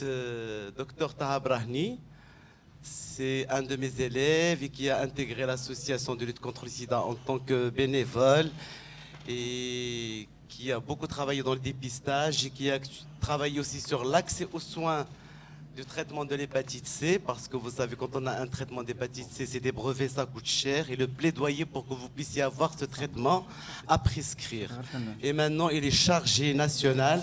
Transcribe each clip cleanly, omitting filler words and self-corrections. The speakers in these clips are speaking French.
Dr Taha Brahni. C'est un de mes élèves et qui a intégré l'association de lutte contre le sida en tant que bénévole et qui a beaucoup travaillé dans le dépistage et qui a travaillé aussi sur l'accès aux soins du traitement de l'hépatite C, parce que vous savez, quand on a un traitement d'hépatite C, c'est des brevets, ça coûte cher, et le plaidoyer pour que vous puissiez avoir ce traitement à prescrire. Et maintenant, il est chargé national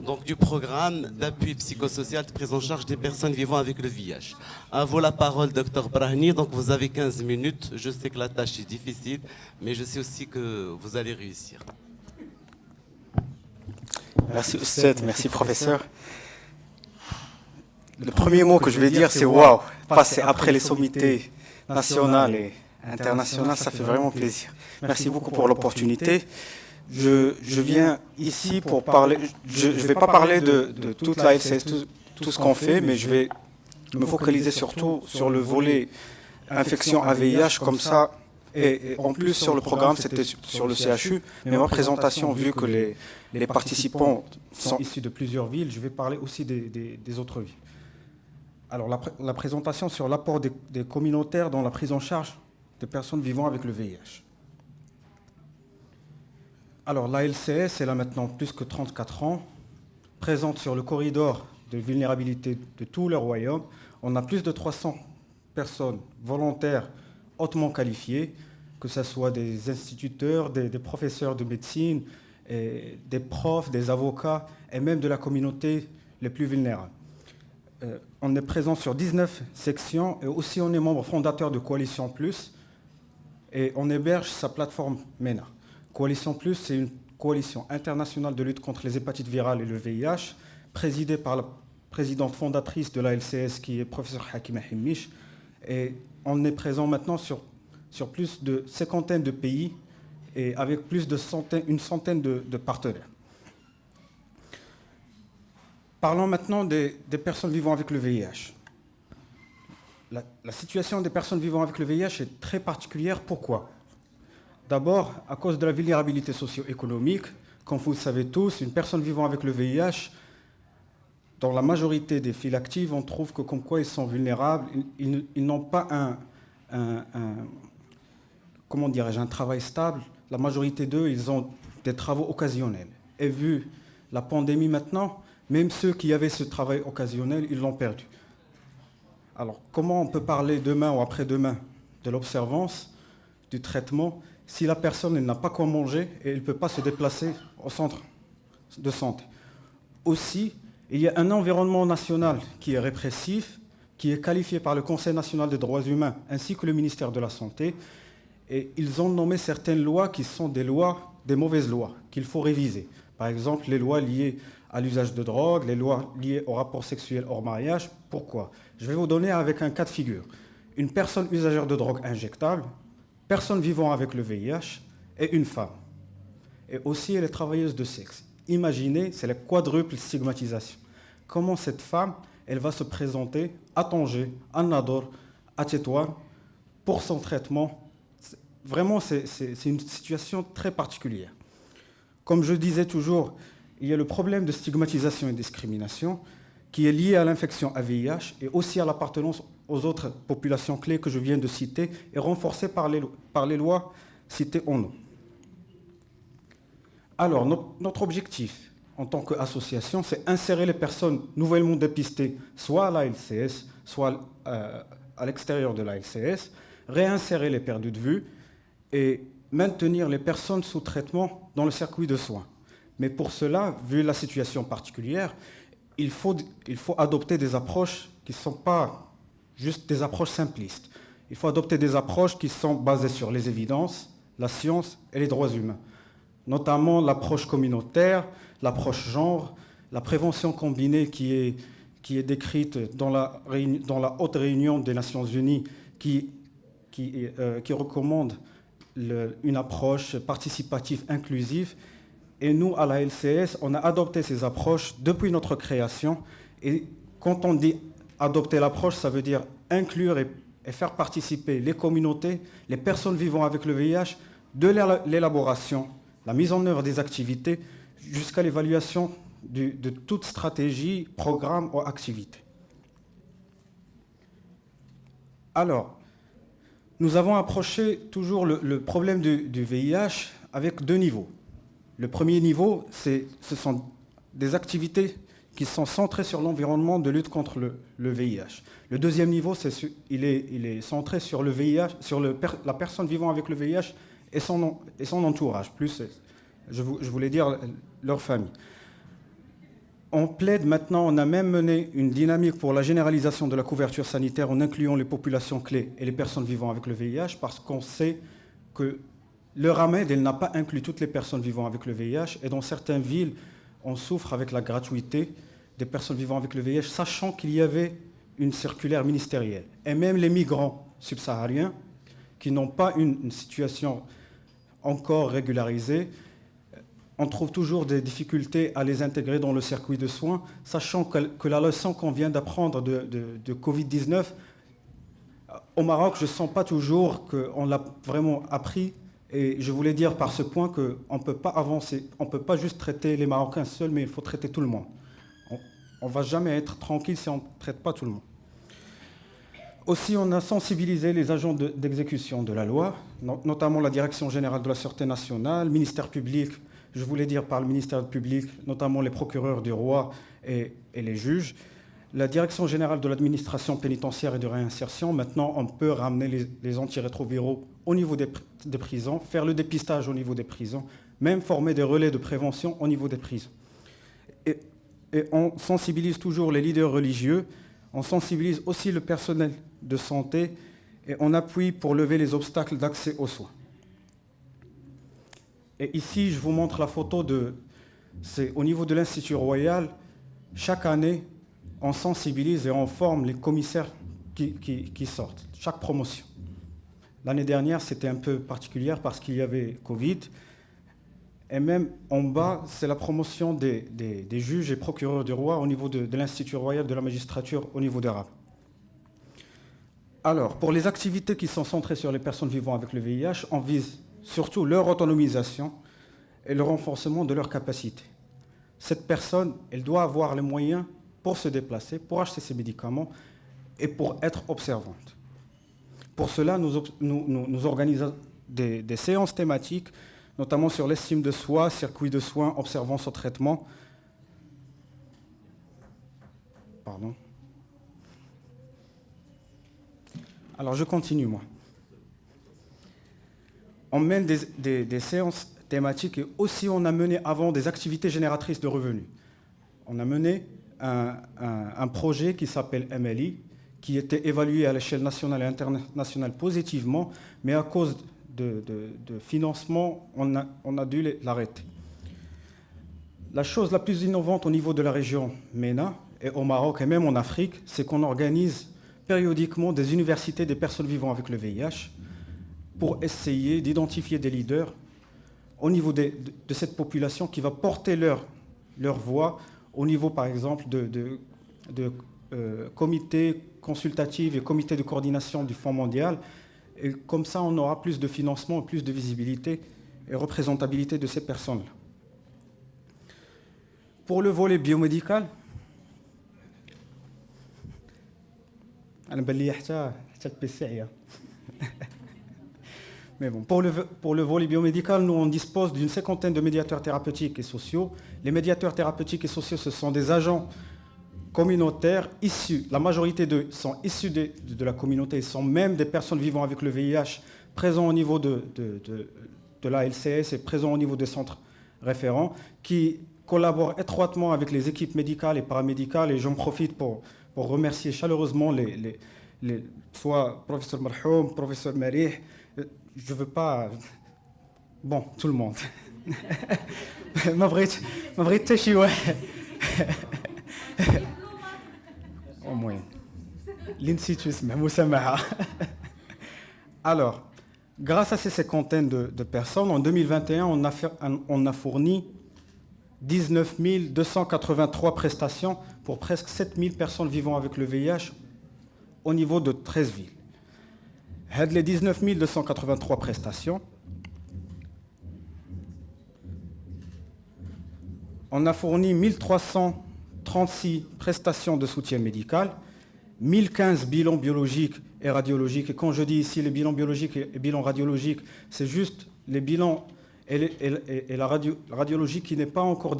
donc, du programme d'appui psychosocial de prise en charge des personnes vivant avec le VIH. À vous la parole, docteur Brahni. Donc, vous avez 15 minutes. Je sais que la tâche est difficile, mais je sais aussi que vous allez réussir. Merci, Oustad. Merci, professeur. Le premier mot que je vais dire, c'est waouh. Passer après les sommités nationales et internationales, ça fait vraiment plaisir. Merci beaucoup pour l'opportunité. Je viens ici pour parler, je ne vais pas parler de toute la LCS, tout ce qu'on fait, mais je vais me focaliser surtout sur le volet infection à VIH, comme ça. Et en plus, sur le programme, c'était sur le CHU. Mais ma présentation, vu que les participants sont issus de plusieurs villes, je vais parler aussi des autres villes. Alors, la présentation sur l'apport des communautaires dans la prise en charge des personnes vivant avec le VIH. Alors, la LCS, elle a maintenant plus que 34 ans, présente sur le corridor de vulnérabilité de tout le royaume. On a plus de 300 personnes volontaires hautement qualifiés, que ce soit des instituteurs, des professeurs de médecine, des profs, des avocats et même de la communauté les plus vulnérables. On est présent sur 19 sections et aussi on est membre fondateur de Coalition Plus et on héberge sa plateforme MENA. Coalition Plus, c'est une coalition internationale de lutte contre les hépatites virales et le VIH, présidée par la présidente fondatrice de la LCS qui est professeur Hakima Himmish. Et on est présent maintenant sur plus de 50 de pays et avec plus de une centaine de partenaires. Parlons maintenant des personnes vivant avec le VIH. La situation des personnes vivant avec le VIH est très particulière. Pourquoi ? D'abord, à cause de la vulnérabilité socio-économique. Comme vous le savez tous, une personne vivant avec le VIH, dans la majorité des files actives, on trouve que comme quoi ils sont vulnérables, ils n'ont pas un travail stable. La majorité d'eux, ils ont des travaux occasionnels. Et vu la pandémie maintenant, même ceux qui avaient ce travail occasionnel, ils l'ont perdu. Alors, comment on peut parler demain ou après-demain de l'observance, du traitement, si la personne n'a pas quoi manger et elle ne peut pas se déplacer au centre de santé? Aussi, il y a un environnement national qui est répressif, qui est qualifié par le Conseil national des droits humains ainsi que le ministère de la Santé. Et ils ont nommé certaines lois qui sont des mauvaises lois, qu'il faut réviser. Par exemple, les lois liées à l'usage de drogue, les lois liées au rapport sexuel hors mariage. Pourquoi ? Je vais vous donner avec un cas de figure. Une personne usagère de drogue injectable, personne vivant avec le VIH et une femme. Et aussi, elle est travailleuse de sexe. Imaginez, c'est la quadruple stigmatisation. Comment cette femme, elle va se présenter à Tanger, à Nador, à Tétouan pour son traitement. Vraiment, c'est une situation très particulière. Comme je disais toujours, il y a le problème de stigmatisation et discrimination qui est lié à l'infection à VIH et aussi à l'appartenance aux autres populations clés que je viens de citer et renforcées par les lois citées en haut. Alors, notre objectif en tant qu'association, c'est insérer les personnes nouvellement dépistées, soit à la LCS, soit à l'extérieur de la LCS, réinsérer les perdus de vue et maintenir les personnes sous traitement dans le circuit de soins. Mais pour cela, vu la situation particulière, il faut adopter des approches qui ne sont pas juste des approches simplistes. Il faut adopter des approches qui sont basées sur les évidences, la science et les droits humains, notamment l'approche communautaire, l'approche genre, la prévention combinée qui est décrite dans la haute réunion des Nations Unies qui recommande une approche participative inclusive. Et nous, à la LCS, on a adopté ces approches depuis notre création. Et quand on dit adopter l'approche, ça veut dire inclure et faire participer les communautés, les personnes vivant avec le VIH, de l'élaboration, la mise en œuvre des activités, jusqu'à l'évaluation de toute stratégie, programme ou activité. Alors, nous avons approché toujours le problème du VIH avec 2 niveaux. Le premier niveau, ce sont des activités qui sont centrées sur l'environnement de lutte contre le VIH. Le deuxième niveau, il est centré sur le VIH, sur la personne vivant avec le VIH et son entourage, plus, je voulais dire, leur famille. On plaide maintenant, on a même mené une dynamique pour la généralisation de la couverture sanitaire en incluant les populations clés et les personnes vivant avec le VIH parce qu'on sait que le RAMED, elle n'a pas inclus toutes les personnes vivant avec le VIH et dans certaines villes, on souffre avec la gratuité des personnes vivant avec le VIH, sachant qu'il y avait une circulaire ministérielle. Et même les migrants subsahariens qui n'ont pas une situation encore régularisée, on trouve toujours des difficultés à les intégrer dans le circuit de soins, sachant que la leçon qu'on vient d'apprendre de Covid-19, au Maroc, je ne sens pas toujours qu'on l'a vraiment appris. Et je voulais dire par ce point qu'on ne peut pas avancer, on ne peut pas juste traiter les Marocains seuls, mais il faut traiter tout le monde. On ne va jamais être tranquille si on ne traite pas tout le monde. Aussi, on a sensibilisé les agents d'exécution de la loi, notamment la Direction générale de la Sûreté nationale, le ministère public. Je voulais dire par le ministère public, notamment les procureurs du roi et les juges. La Direction générale de l'administration pénitentiaire et de réinsertion, maintenant, on peut ramener les antirétroviraux au niveau des prisons, faire le dépistage au niveau des prisons, même former des relais de prévention au niveau des prisons. Et on sensibilise toujours les leaders religieux, on sensibilise aussi le personnel de santé et on appuie pour lever les obstacles d'accès aux soins. Et ici, je vous montre la photo c'est au niveau de l'Institut Royal. Chaque année, on sensibilise et on forme les commissaires qui sortent, chaque promotion. L'année dernière, c'était un peu particulier parce qu'il y avait Covid. Et même en bas, c'est la promotion des juges et procureurs du roi au niveau de l'Institut Royal de la magistrature au niveau d'Arabe. Alors, pour les activités qui sont centrées sur les personnes vivant avec le VIH, on vise surtout leur autonomisation et le renforcement de leurs capacités. Cette personne, elle doit avoir les moyens pour se déplacer, pour acheter ses médicaments et pour être observante. Pour cela, nous organisons des séances thématiques, notamment sur l'estime de soi, circuit de soins, observance au traitement. Pardon. Alors, je continue, moi. On mène des séances thématiques et aussi on a mené avant des activités génératrices de revenus. On a mené un projet qui s'appelle MLI, qui était évalué à l'échelle nationale et internationale positivement, mais à cause de financement, on a dû l'arrêter. La chose la plus innovante au niveau de la région MENA, et au Maroc et même en Afrique, c'est qu'on organise périodiquement des universités des personnes vivant avec le VIH pour essayer d'identifier des leaders au niveau de cette population qui va porter leur voix au niveau, par exemple, de comités consultatifs et comités de coordination du Fonds mondial. Et comme ça, on aura plus de financement, plus de visibilité et représentabilité de ces personnes-là. Pour le volet biomédical, mais bon, pour le volet biomédical, nous on dispose d'une 50aine de médiateurs thérapeutiques et sociaux. Les médiateurs thérapeutiques et sociaux, ce sont des agents communautaires issus, la majorité d'eux sont issus de la communauté, ils sont même des personnes vivant avec le VIH, présents au niveau de la LCS et présents au niveau des centres référents, qui collaborent étroitement avec les équipes médicales et paramédicales. Et j'en profite pour remercier chaleureusement soit professeur Marhoum, professeur Marih, je veux pas... Bon, tout le monde. ما بغيت حتى شي واحد. المهم اللي نسيتو اسمه مسامحة. Alors, grâce à ces cinquantaines de personnes, en 2021, on a fourni 19 283 prestations pour presque 7 000 personnes vivant avec le VIH au niveau de 13 villes. Les 19 283 prestations, On a fourni 1336 prestations de soutien médical, 1015 bilans biologiques et radiologiques. Et quand je dis ici les bilans biologiques et bilans radiologiques, c'est juste les bilans et la radiologie qui n'est pas encore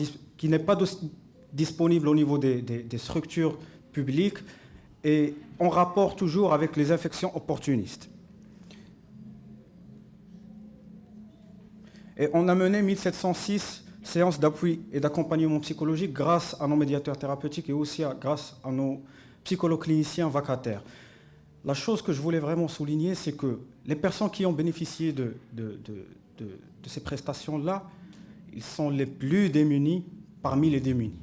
disponible au niveau des structures publiques et en rapport toujours avec les infections opportunistes. Et on a mené 1706 séances d'appui et d'accompagnement psychologique grâce à nos médiateurs thérapeutiques et aussi grâce à nos psychologues cliniciens vacataires. La chose que je voulais vraiment souligner, c'est que les personnes qui ont bénéficié de ces prestations-là, ils sont les plus démunis parmi les démunis.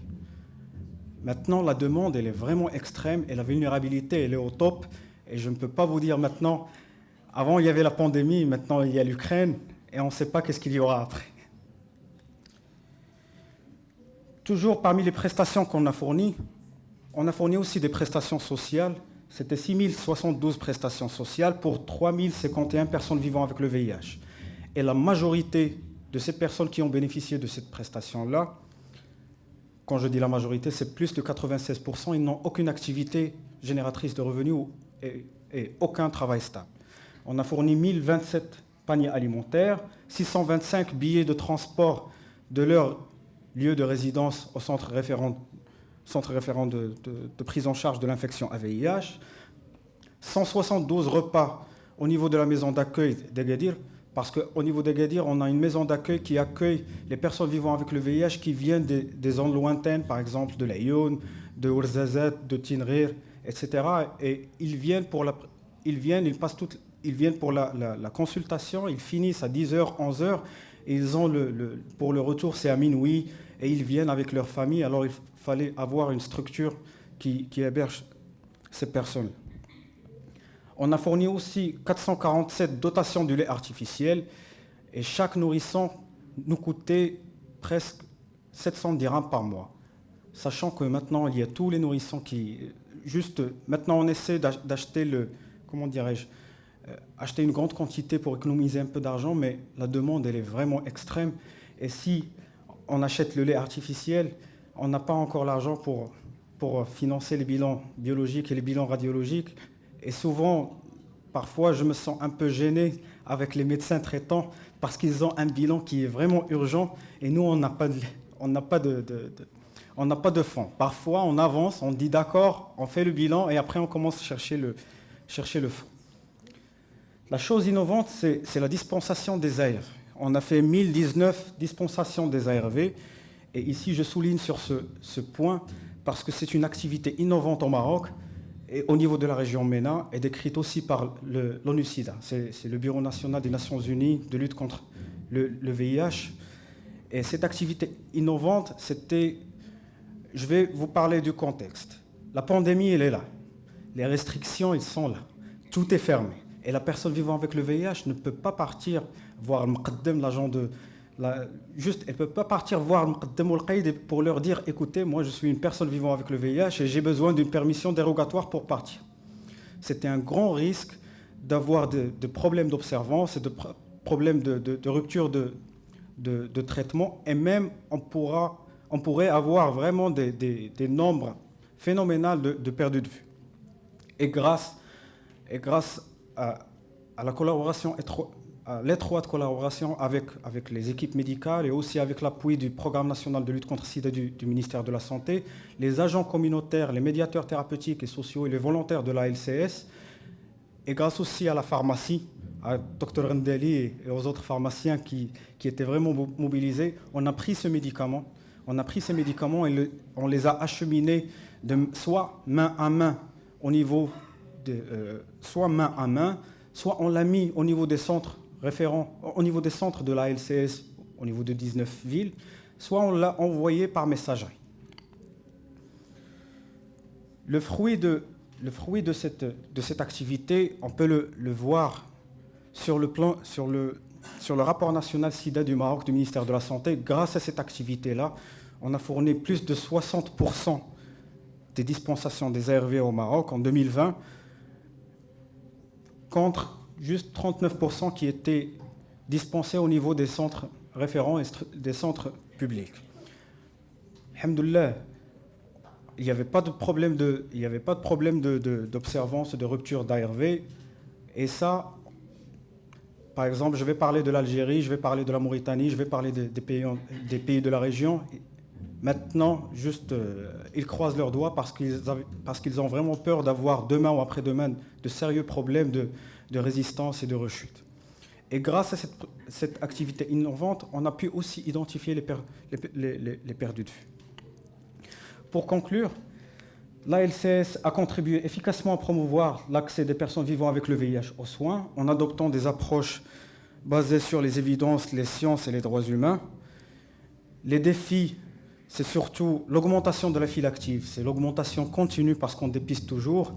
Maintenant, la demande, elle est vraiment extrême et la vulnérabilité, elle est au top. Et je ne peux pas vous dire maintenant, avant il y avait la pandémie, maintenant il y a l'Ukraine, et on ne sait pas qu'est-ce qu'il y aura après. Toujours parmi les prestations qu'on a fournies, on a fourni aussi des prestations sociales. C'était 6072 prestations sociales pour 3051 personnes vivant avec le VIH. Et la majorité de ces personnes qui ont bénéficié de cette prestation-là, quand je dis la majorité, c'est plus de 96%, ils n'ont aucune activité génératrice de revenus et aucun travail stable. On a fourni 1027 paniers alimentaires, 625 billets de transport de leur lieu de résidence au centre référent de prise en charge de l'infection à VIH, 172 repas au niveau de la maison d'accueil d'Agadir, parce qu'au niveau d'Agadir, on a une maison d'accueil qui accueille les personnes vivant avec le VIH qui viennent des zones lointaines, par exemple de l'Ayoun, de Ouarzazate, de Tinrir, etc. Et ils viennent pour la consultation, ils finissent à 10h, 11h, et ils ont pour le retour, c'est à minuit, et ils viennent avec leur famille. Alors il fallait avoir une structure qui héberge ces personnes. On a fourni aussi 447 dotations de lait artificiel, et chaque nourrisson nous coûtait presque 700 dirhams par mois. Sachant que maintenant, il y a tous les nourrissons qui... maintenant, on essaie d'acheter acheter une grande quantité pour économiser un peu d'argent, mais la demande, elle est vraiment extrême. Et si on achète le lait artificiel, on n'a pas encore l'argent pour financer les bilans biologiques et les bilans radiologiques. Et souvent, parfois, je me sens un peu gêné avec les médecins traitants parce qu'ils ont un bilan qui est vraiment urgent et nous, on n'a pas de fonds. Parfois, on avance, on dit d'accord, on fait le bilan et après, on commence à chercher le fonds. La chose innovante, c'est la dispensation des ARV. On a fait 1019 dispensations des ARV. Et ici, je souligne sur ce point parce que c'est une activité innovante au Maroc et au niveau de la région MENA et décrite aussi par l'ONU-SIDA. C'est le Bureau national des Nations Unies de lutte contre le VIH. Et cette activité innovante, je vais vous parler du contexte. La pandémie, elle est là. Les restrictions, elles sont là. Tout est fermé. Et la personne vivant avec le VIH ne peut pas partir voir le Muqaddam, l'agent de... elle ne peut pas partir voir le Muqaddam ou le Qaïd pour leur dire « Écoutez, moi je suis une personne vivant avec le VIH et j'ai besoin d'une permission dérogatoire pour partir ». C'était un grand risque d'avoir des problèmes d'observance et de problèmes de rupture de traitement. Et même, on pourrait avoir vraiment des nombres phénoménaux de pertes de vue. Et grâce à la collaboration, à l'étroite collaboration avec les équipes médicales et aussi avec l'appui du Programme national de lutte contre le sida du ministère de la Santé, les agents communautaires, les médiateurs thérapeutiques et sociaux et les volontaires de la LCS, et grâce aussi à la pharmacie, à Dr Rendeli et aux autres pharmaciens qui étaient vraiment mobilisés, on a pris ce médicament. Et on les a acheminés soit main à main au niveau soit main à main, soit on l'a mis au niveau des centres référents, au niveau des centres de la LCS, au niveau de 19 villes, soit on l'a envoyé par messagerie. Le fruit de cette activité, on peut le voir sur le rapport national SIDA du Maroc, du ministère de la Santé. Grâce à cette activité-là, on a fourni plus de 60% des dispensations des ARV au Maroc en 2020, contre juste 39% qui étaient dispensés au niveau des centres référents et des centres publics. Alhamdoulilah, il n'y avait pas de problème d'observance, de rupture d'ARV. Et ça, par exemple, je vais parler de l'Algérie, je vais parler de la Mauritanie, je vais parler des pays de la région. Maintenant, juste, ils croisent leurs doigts parce qu'ils ont vraiment peur d'avoir demain ou après-demain de sérieux problèmes de résistance et de rechute. Et grâce à cette activité innovante, on a pu aussi identifier les perdus de vue. Pour conclure, l'ALCS a contribué efficacement à promouvoir l'accès des personnes vivant avec le VIH aux soins en adoptant des approches basées sur les évidences, les sciences et les droits humains. Les défis, c'est surtout l'augmentation de la file active, c'est l'augmentation continue parce qu'on dépiste toujours,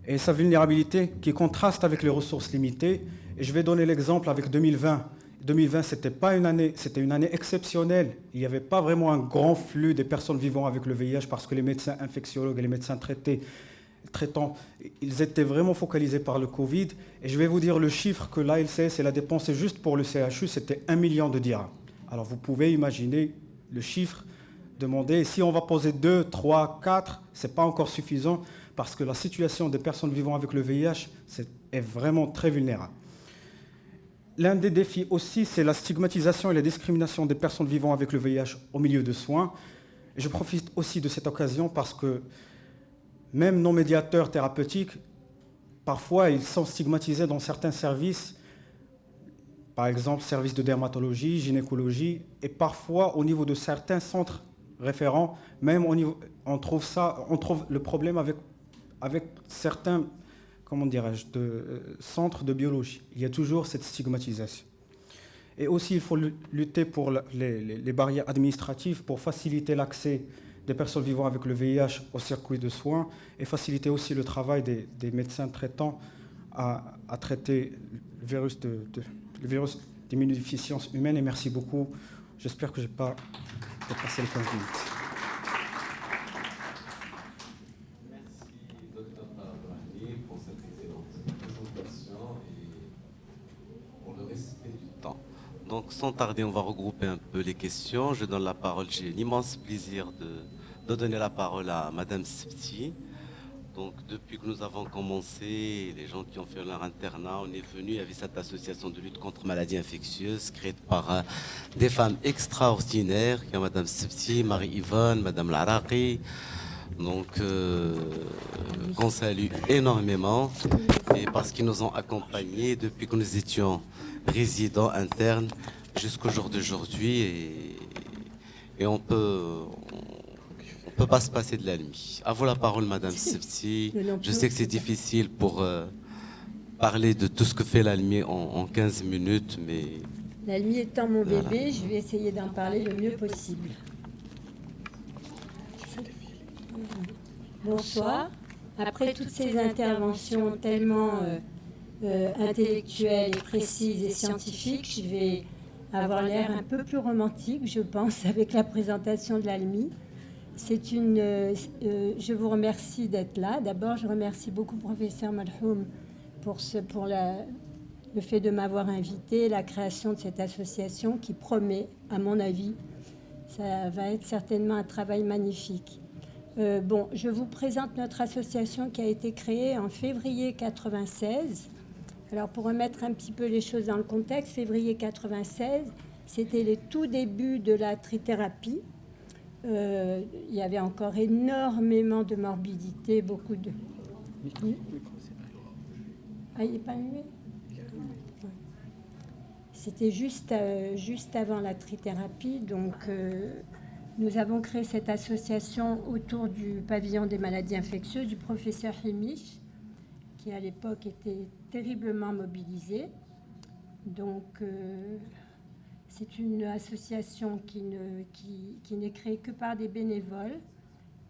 et sa vulnérabilité qui contraste avec les ressources limitées. Et je vais donner l'exemple avec 2020. 2020, c'était une année exceptionnelle. Il n'y avait pas vraiment un grand flux des personnes vivant avec le VIH parce que les médecins infectiologues et les médecins traitants, ils étaient vraiment focalisés par le Covid. Et je vais vous dire le chiffre que l'ALCS a dépensé juste pour le CHU, c'était 1 million de dirhams. Alors vous pouvez imaginer le chiffre demandé. Si on va poser 2, 3, 4, ce n'est pas encore suffisant parce que la situation des personnes vivant avec le VIH est vraiment très vulnérable. L'un des défis aussi, c'est la stigmatisation et la discrimination des personnes vivant avec le VIH au milieu de soins. Et je profite aussi de cette occasion parce que même nos médiateurs thérapeutiques, parfois, ils sont stigmatisés dans certains services, par exemple, services de dermatologie, gynécologie, et parfois, au niveau de certains centres référents, même on trouve le problème avec certains centres de biologie. Il y a toujours cette stigmatisation. Et aussi, il faut lutter pour les barrières administratives pour faciliter l'accès des personnes vivant avec le VIH au circuit de soins et faciliter aussi le travail des médecins traitants à traiter le virus d'immunodéficience humaine. Et merci beaucoup. J'espère que je n'ai pas dépassé les 15 minutes. Donc, sans tarder, on va regrouper un peu les questions. Je donne la parole. J'ai l'immense plaisir de donner la parole à Madame Septi. Donc, depuis que nous avons commencé, les gens qui ont fait leur internat, on est venu. Il y avait cette association de lutte contre maladies infectieuses créée par des femmes extraordinaires, qui sont Madame Septi, Marie-Yvonne, Madame Laraqi. Donc, qu'on salue énormément. Et parce qu'ils nous ont accompagnés depuis que nous étions résidents internes jusqu'au jour d'aujourd'hui et on peut pas se passer de l'ALMI. À vous la parole, Madame Septi. Je sais que c'est difficile pour parler de tout ce que fait l'ALMI en 15 minutes, mais... L'ALMI étant mon bébé, je vais essayer d'en parler le mieux possible. Bonsoir. Après toutes ces interventions tellement intellectuelles, précises et scientifiques, je vais avoir l'air un peu plus romantique, je pense, avec la présentation de l'ALMI. Je vous remercie d'être là. D'abord, je remercie beaucoup le professeur Malhoum pour le fait de m'avoir invité, la création de cette association qui promet, à mon avis, ça va être certainement un travail magnifique. Je vous présente notre association qui a été créée en février 1996. Alors, pour remettre un petit peu les choses dans le contexte, février 1996, c'était les tout débuts de la trithérapie. Il y avait encore énormément de morbidité, beaucoup de... Ah, il n'est pas allumé ? C'était juste avant la trithérapie, donc... Nous avons créé cette association autour du pavillon des maladies infectieuses du professeur Himish, qui à l'époque était terriblement mobilisé. Donc, c'est une association qui n'est créée que par des bénévoles.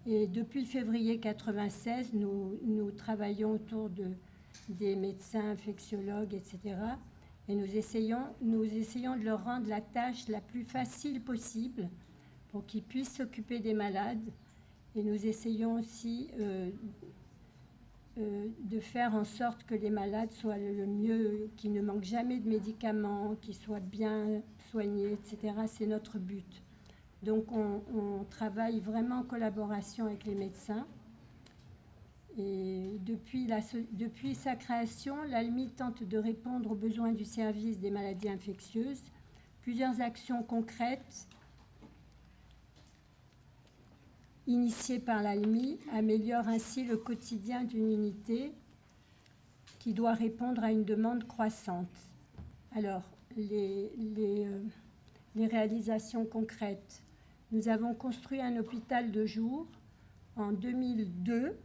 Et depuis février 1996, nous travaillons autour des médecins, infectiologues, etc. Et nous essayons de leur rendre la tâche la plus facile possible pour qu'ils puissent s'occuper des malades. Et nous essayons aussi de faire en sorte que les malades soient le mieux, qu'ils ne manquent jamais de médicaments, qu'ils soient bien soignés, etc. C'est notre but. Donc on travaille vraiment en collaboration avec les médecins. Et depuis sa création, l'ALMI tente de répondre aux besoins du service des maladies infectieuses. Plusieurs actions concrètes initiées par l'ALMI améliorent ainsi le quotidien d'une unité qui doit répondre à une demande croissante. Alors, les réalisations concrètes. Nous avons construit un hôpital de jour en 2002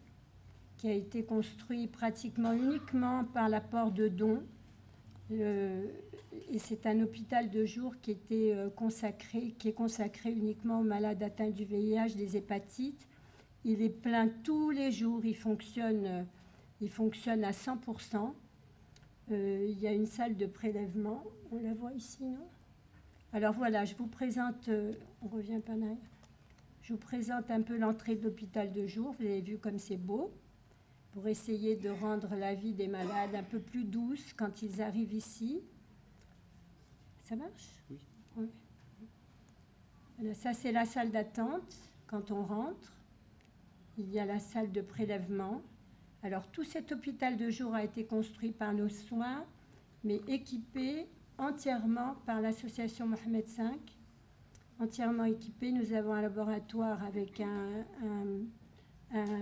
qui a été construit pratiquement uniquement par l'apport de dons. Et c'est un hôpital de jour qui est consacré uniquement aux malades atteints du VIH, des hépatites. Il est plein tous les jours, il fonctionne à 100%. Il y a une salle de prélèvement, on la voit ici, non? Alors voilà, je vous présente, on revient pas en arrière. Je vous présente un peu l'entrée de l'hôpital de jour. Vous avez vu comme c'est beau, pour essayer de rendre la vie des malades un peu plus douce quand ils arrivent ici. Ça marche? Oui. Oui. Voilà, ça, c'est la salle d'attente quand on rentre. Il y a la salle de prélèvement. Alors, tout cet hôpital de jour a été construit par nos soins, mais équipé entièrement par l'association Mohamed V. Entièrement équipé, nous avons un laboratoire avec un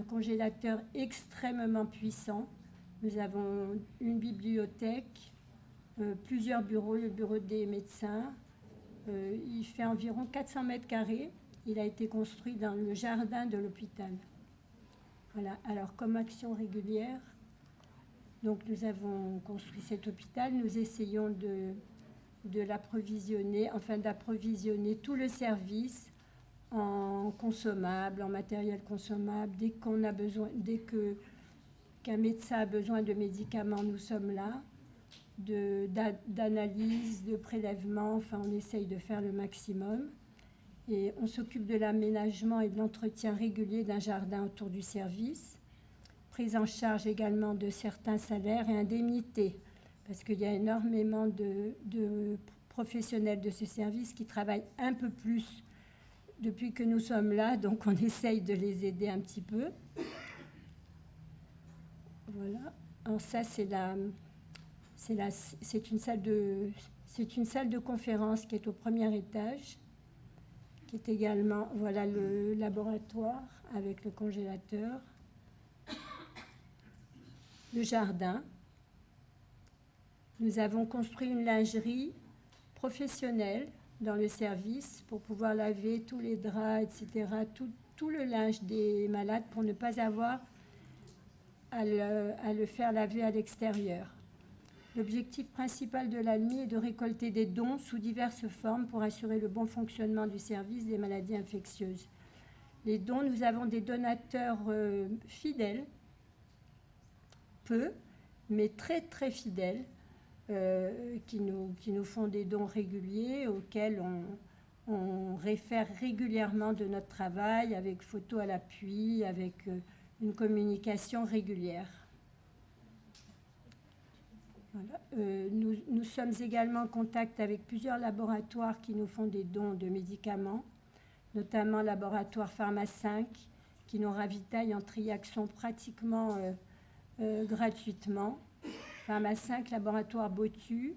congélateur extrêmement puissant. Nous avons une bibliothèque, plusieurs bureaux, le bureau des médecins. Il fait environ 400 mètres carrés. Il a été construit dans le jardin de l'hôpital. Voilà. Alors, comme action régulière, donc nous avons construit cet hôpital. Nous essayons de l'approvisionner, enfin d'approvisionner tout le service en consommables, en matériel consommable. Dès qu'un médecin a besoin de médicaments, nous sommes là. D'analyse, de prélèvement, enfin on essaye de faire le maximum. Et on s'occupe de l'aménagement et de l'entretien régulier d'un jardin autour du service. Prise en charge également de certains salaires et indemnités, parce qu'il y a énormément de professionnels de ce service qui travaillent un peu plus depuis que nous sommes là, donc on essaye de les aider un petit peu. Voilà. Alors ça, c'est une salle de conférence qui est au premier étage, qui est également, voilà, le laboratoire avec le congélateur, le jardin. Nous avons construit une lingerie professionnelle dans le service pour pouvoir laver tous les draps, etc., tout le linge des malades pour ne pas avoir à le faire laver à l'extérieur. L'objectif principal de l'ALMI est de récolter des dons sous diverses formes pour assurer le bon fonctionnement du service des maladies infectieuses. Les dons, nous avons des donateurs fidèles, peu, mais très très fidèles, qui nous font des dons réguliers auxquels on réfère régulièrement de notre travail avec photos à l'appui, avec une communication régulière. Voilà. Nous sommes également en contact avec plusieurs laboratoires qui nous font des dons de médicaments, notamment le laboratoire Pharma 5 qui nous ravitaille en Triaxon pratiquement gratuitement. Pharma 5, laboratoire Botu,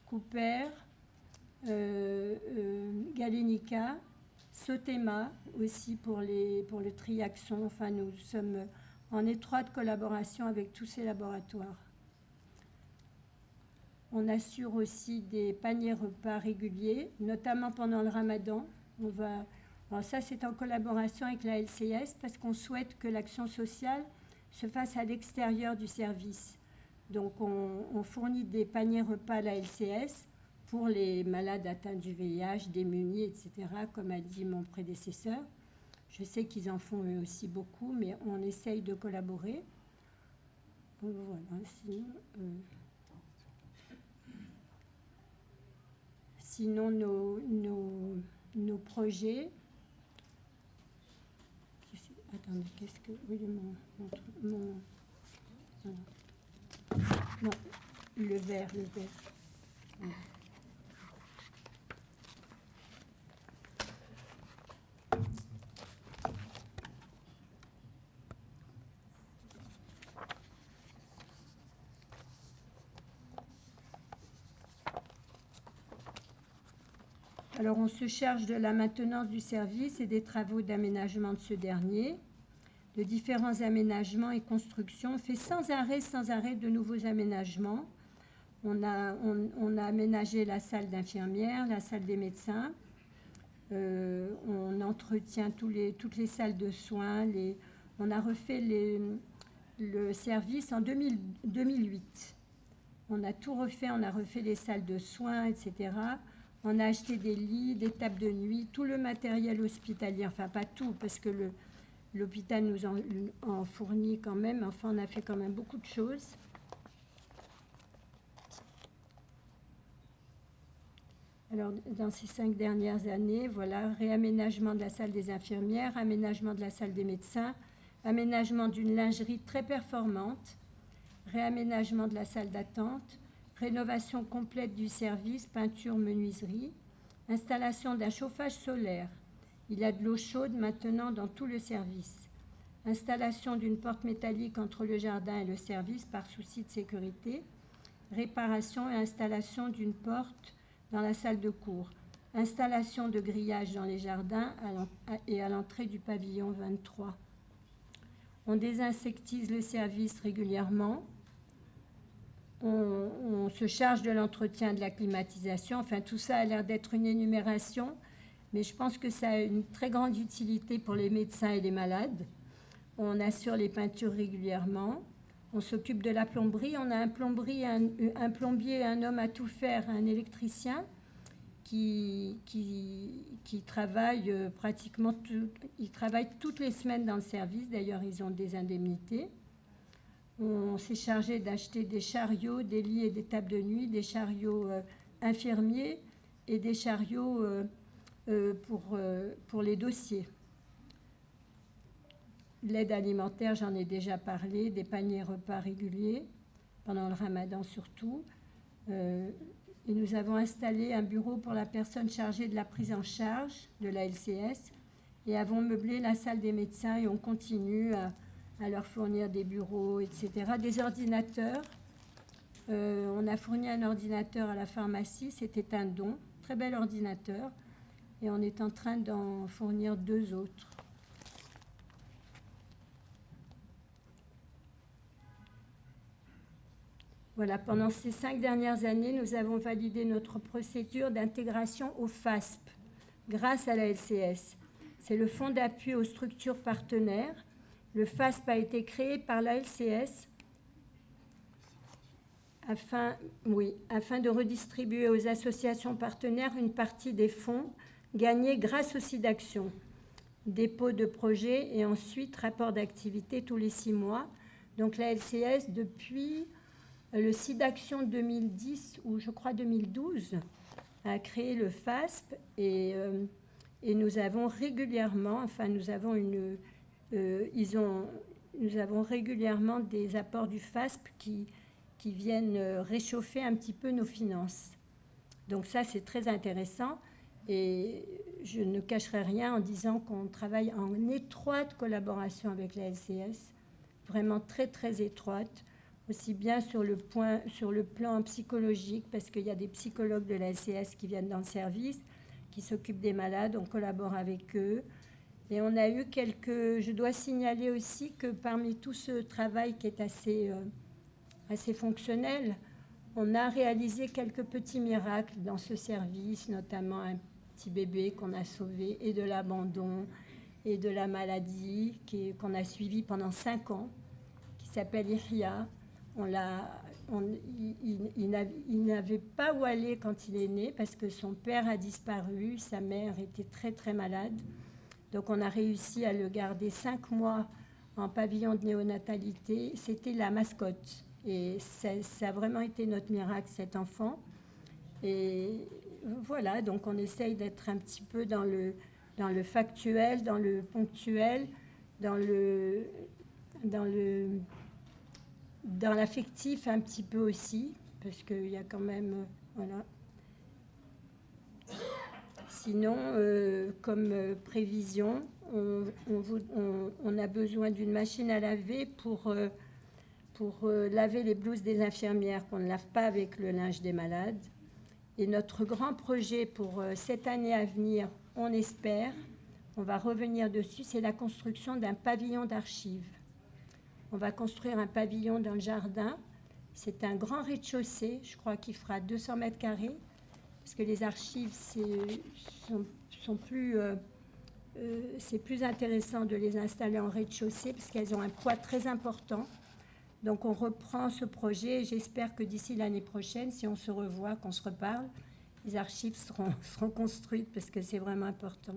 Cooper, Galenica, Sotema aussi pour le Triaxon. Enfin, nous sommes en étroite collaboration avec tous ces laboratoires. On assure aussi des paniers repas réguliers, notamment pendant le Ramadan. Alors ça, c'est en collaboration avec la LCS parce qu'on souhaite que l'action sociale se fasse à l'extérieur du service. Donc, on fournit des paniers repas à la LCS pour les malades atteints du VIH, démunis, etc., comme a dit mon prédécesseur. Je sais qu'ils en font eux aussi beaucoup, mais on essaye de collaborer. Voilà, sinon nos projets. Attendez, qu'est-ce que... Oui, mon voilà. Non, le vert. Voilà. Alors, on se charge de la maintenance du service et des travaux d'aménagement de ce dernier, de différents aménagements et constructions. On fait sans arrêt de nouveaux aménagements. On a aménagé la salle d'infirmière, la salle des médecins. On entretient toutes les salles de soins. On a refait le service en 2008. On a tout refait, on a refait les salles de soins, etc. On a acheté des lits, des tables de nuit, tout le matériel hospitalier, enfin pas tout, parce que l'hôpital nous en fournit quand même, enfin on a fait quand même beaucoup de choses. Alors, dans ces 5 dernières années, voilà, réaménagement de la salle des infirmières, aménagement de la salle des médecins, aménagement d'une lingerie très performante, réaménagement de la salle d'attente, rénovation complète du service, peinture, menuiserie, installation d'un chauffage solaire. Il y a de l'eau chaude maintenant dans tout le service. Installation d'une porte métallique entre le jardin et le service par souci de sécurité. Réparation et installation d'une porte dans la salle de cours. Installation de grillage dans les jardins et à l'entrée du pavillon 23. On désinsectise le service régulièrement. On se charge de l'entretien de la climatisation. Enfin, tout ça a l'air d'être une énumération, mais je pense que ça a une très grande utilité pour les médecins et les malades. On assure les peintures régulièrement. On s'occupe de la plomberie. On a un plombier, un homme à tout faire, un électricien qui travaille pratiquement ils travaillent toutes les semaines dans le service. D'ailleurs, ils ont des indemnités. On s'est chargé d'acheter des chariots, des lits et des tables de nuit, des chariots infirmiers et des chariots pour les dossiers. L'aide alimentaire, j'en ai déjà parlé, des paniers repas réguliers, pendant le ramadan surtout. Et nous avons installé un bureau pour la personne chargée de la prise en charge de la LCS et avons meublé la salle des médecins et on continue à leur fournir des bureaux, etc. Des ordinateurs. On a fourni un ordinateur à la pharmacie, c'était un don, très bel ordinateur, et on est en train d'en fournir 2 autres. Voilà, pendant ces 5 dernières années, nous avons validé notre procédure d'intégration au FASP grâce à la LCS. C'est le fonds d'appui aux structures partenaires. Le FASP a été créé par la LCS afin de redistribuer aux associations partenaires une partie des fonds gagnés grâce au SIDAction. Dépôt de projet et ensuite rapport d'activité tous les 6 mois. Donc la LCS, depuis le SIDAction 2010 ou je crois 2012, a créé le FASP et nous avons régulièrement, nous avons régulièrement des apports du FASP qui viennent réchauffer un petit peu nos finances. Donc ça, c'est très intéressant et je ne cacherai rien en disant qu'on travaille en étroite collaboration avec la LCS, vraiment très très étroite, aussi bien sur le plan psychologique, parce qu'il y a des psychologues de la LCS qui viennent dans le service, qui s'occupent des malades, on collabore avec eux. Et on a eu je dois signaler aussi que parmi tout ce travail qui est assez fonctionnel, on a réalisé quelques petits miracles dans ce service, notamment un petit bébé qu'on a sauvé et de l'abandon et de la maladie qu'on a suivi pendant 5 ans, qui s'appelle Ihya. Il n'avait pas où aller quand il est né parce que son père a disparu, sa mère était très très malade. Donc on a réussi à le garder 5 mois en pavillon de néonatalité. C'était la mascotte. Et ça a vraiment été notre miracle, cet enfant. Et voilà, donc on essaye d'être un petit peu dans le factuel, dans le ponctuel, dans l'affectif un petit peu aussi, parce qu'il y a quand même... voilà. Sinon, comme prévision, on a besoin d'une machine à laver pour laver les blouses des infirmières qu'on ne lave pas avec le linge des malades. Et notre grand projet pour cette année à venir, on espère, on va revenir dessus, c'est la construction d'un pavillon d'archives. On va construire un pavillon dans le jardin. C'est un grand rez-de-chaussée, je crois qu'il fera 200 mètres carrés, parce que les archives sont plus... c'est plus intéressant de les installer en rez-de-chaussée, parce qu'elles ont un poids très important. Donc on reprend ce projet et j'espère que d'ici l'année prochaine, si on se revoit, qu'on se reparle, les archives seront construites, parce que c'est vraiment important.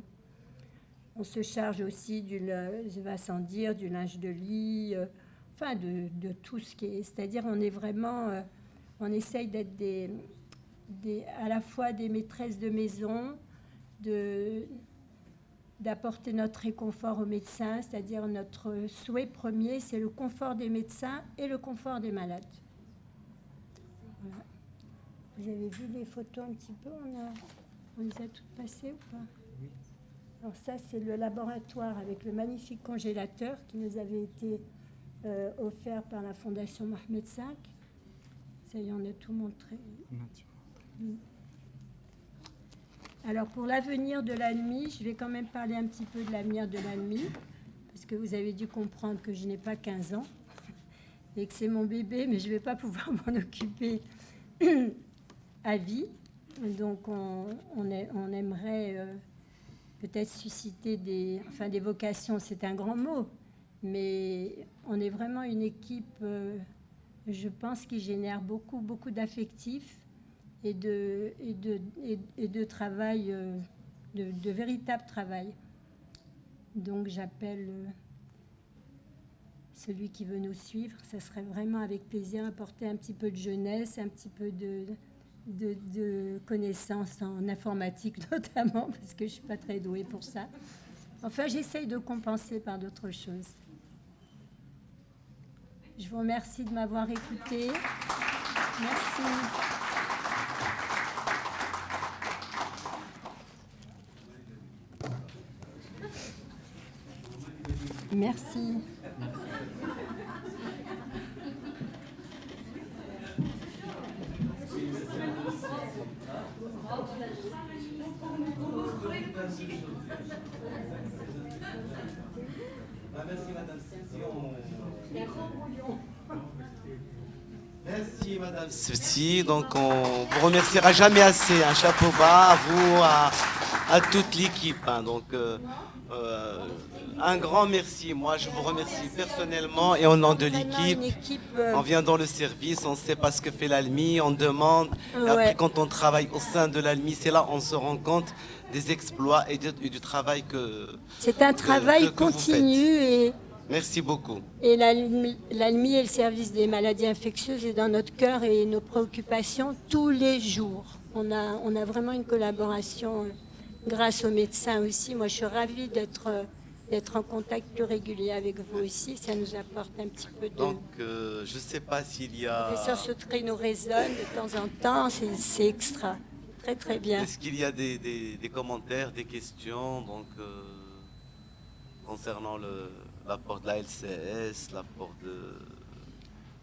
On se charge aussi du linge de lit, enfin de tout ce qui est... C'est-à-dire on est vraiment... on essaye d'être à la fois des maîtresses de maison, d'apporter notre réconfort aux médecins, c'est-à-dire notre souhait premier, c'est le confort des médecins et le confort des malades. Voilà. Vous avez vu les photos un petit peu, on les a toutes passées ou pas? Oui. Alors ça, c'est le laboratoire avec le magnifique congélateur qui nous avait été offert par la Fondation Mohamed V. Ça y est, on a tout montré. Alors, pour l'avenir de l'ANMI, je vais quand même parler un petit peu de l'avenir de l'ANMI, parce que vous avez dû comprendre que je n'ai pas 15 ans et que c'est mon bébé, mais je ne vais pas pouvoir m'en occuper à vie. Donc, on aimerait peut-être susciter des vocations, c'est un grand mot, mais on est vraiment une équipe, je pense, qui génère beaucoup d'affectifs et de travail, de véritable travail. Donc j'appelle celui qui veut nous suivre, ça serait vraiment avec plaisir apporter un petit peu de jeunesse, un petit peu de connaissances en informatique notamment, parce que je ne suis pas très douée pour ça. Enfin, j'essaye de compenser par d'autres choses. Je vous remercie de m'avoir écouté. Merci. Merci. Merci Madame Merci Madame Sefti. Donc on vous remerciera jamais assez. Un chapeau bas à vous, à toute l'équipe. Donc un grand merci. Moi je vous remercie personnellement et au nom de l'équipe. On vient dans le service, on ne sait pas ce que fait l'ALMI, on demande. Et après quand on travaille au sein de l'ALMI, c'est là on se rend compte des exploits et du travail que c'est un travail continu et merci beaucoup. Et l'ALMI et le service des maladies infectieuses est dans notre cœur et nos préoccupations tous les jours. On a vraiment une collaboration grâce aux médecins aussi. Moi, je suis ravie d'être en contact plus régulier avec vous aussi. Ça nous apporte un petit peu de... Donc, je ne sais pas s'il y a... Le professeur Sautré nous résonne de temps en temps. C'est extra. Très, très bien. Est-ce qu'il y a des commentaires, des questions donc, concernant l'apport de la LCS, l'apport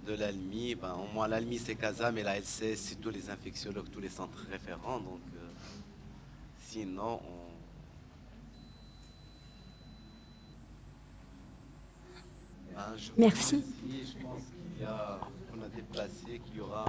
de l'ALMI? Au moins, l'ALMI, c'est CASA, mais la LCS, c'est tous les infectiologues, tous les centres référents. Donc, sinon, merci. Je pense qu'on a déplacé, qu'il y aura...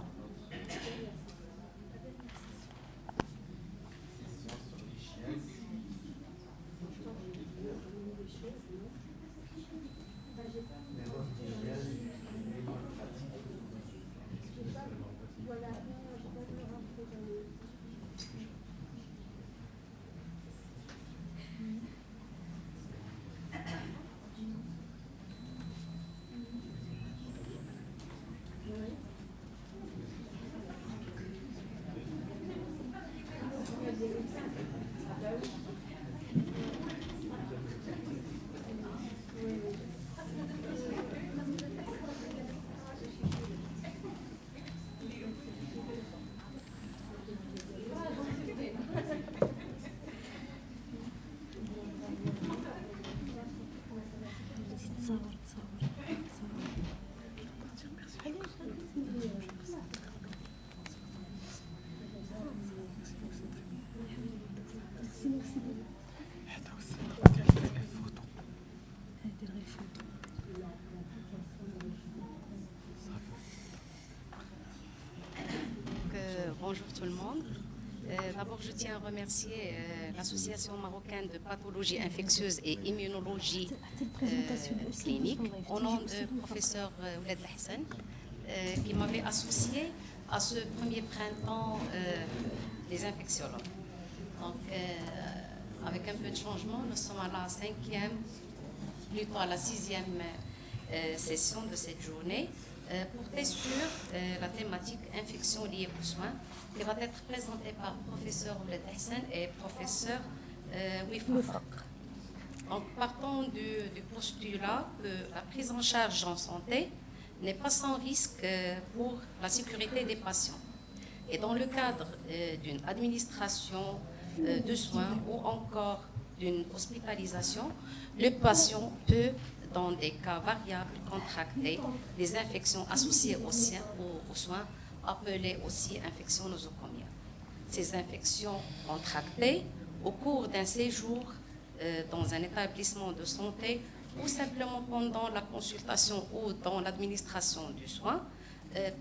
bonjour tout le monde. D'abord, je tiens à remercier l'Association marocaine de pathologie infectieuse et immunologie clinique, au nom du professeur Ouled Hassan, qui m'avait associé à ce premier printemps des infectiologues. Donc, avec un peu de changement, nous sommes à la 5e, plutôt à la 6e session de cette journée, portée sur la thématique infection liée aux soins, qui va être présentée par professeur Ouled Hassan et professeur Wifaq. Donc, partons du postulat que la prise en charge en santé n'est pas sans risque pour la sécurité des patients. Et dans le cadre d'une administration de soins ou encore d'une hospitalisation, le patient peut, dans des cas variables, contracter des infections associées aux soins, appelées aussi infections nosocomiales. Ces infections contractées au cours d'un séjour dans un établissement de santé ou simplement pendant la consultation ou dans l'administration du soin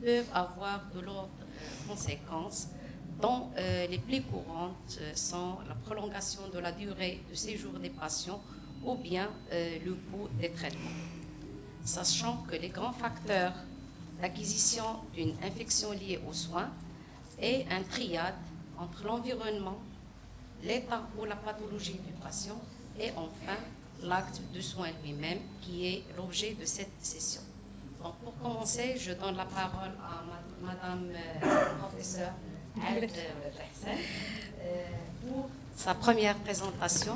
peuvent avoir de lourdes conséquences, dont les plus courantes sont la prolongation de la durée de séjour des patients ou bien le coût des traitements. Sachant que les grands facteurs d'acquisition d'une infection liée aux soins est un triade entre l'environnement, l'état ou la pathologie du patient et enfin l'acte de soin lui-même qui est l'objet de cette session. Donc pour commencer, je donne la parole à Madame professeure Ouled Hassan pour sa première présentation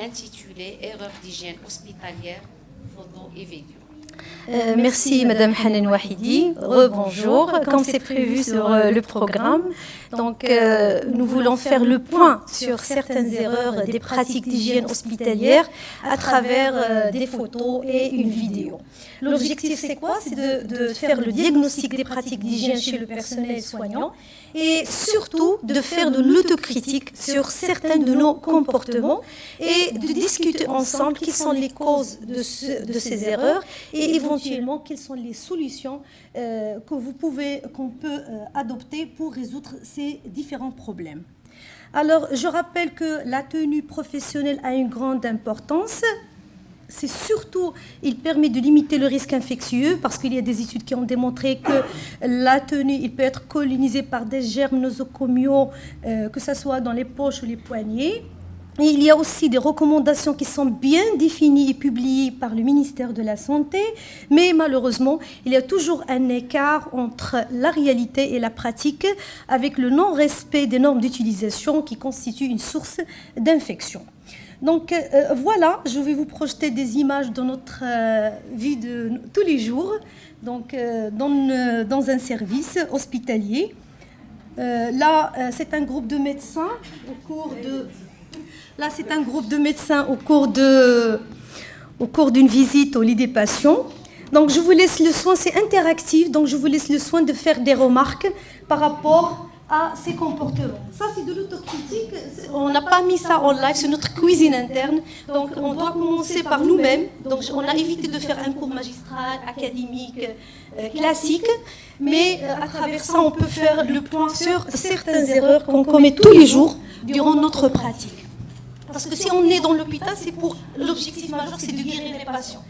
intitulée Erreurs d'hygiène hospitalière, photos et vidéos. Merci Madame Hanan Wahidi. Rebonjour. Comme c'est prévu sur le programme, donc nous voulons faire le point sur certaines erreurs des pratiques d'hygiène hospitalière à travers des photos et une vidéo. L'objectif c'est quoi? C'est de faire le diagnostic des pratiques d'hygiène chez le personnel soignant et surtout de faire de l'autocritique sur certains de nos comportements et de discuter ensemble quelles sont les causes de ces erreurs et éventuellement quelles sont les solutions qu'on peut adopter pour résoudre ces différents problèmes. Alors, je rappelle que la tenue professionnelle a une grande importance. C'est surtout, il permet de limiter le risque infectieux parce qu'il y a des études qui ont démontré que la tenue, il peut être colonisée par des germes nosocomiaux, que ce soit dans les poches ou les poignets. Et il y a aussi des recommandations qui sont bien définies et publiées par le ministère de la Santé, mais malheureusement, il y a toujours un écart entre la réalité et la pratique avec le non-respect des normes d'utilisation qui constituent une source d'infection. Donc voilà, je vais vous projeter des images de notre vie de tous les jours, donc, dans un service hospitalier. Là, c'est un groupe de médecins au cours d'une visite au lit des patients. Donc je vous laisse le soin, c'est interactif, donc je vous laisse le soin de faire des remarques par rapport à ces comportements. Ça, c'est de l'autocritique. On n'a pas mis ça en live, c'est notre cuisine interne. Donc, on doit commencer par nous-mêmes. Donc, on a évité de faire un cours magistral, académique, classique. Mais à travers ça, on peut faire le point sur certaines erreurs qu'on commet tous les jours durant notre pratique. Parce que si on est dans l'hôpital, c'est pour l'objectif majeur, c'est de guérir les patients.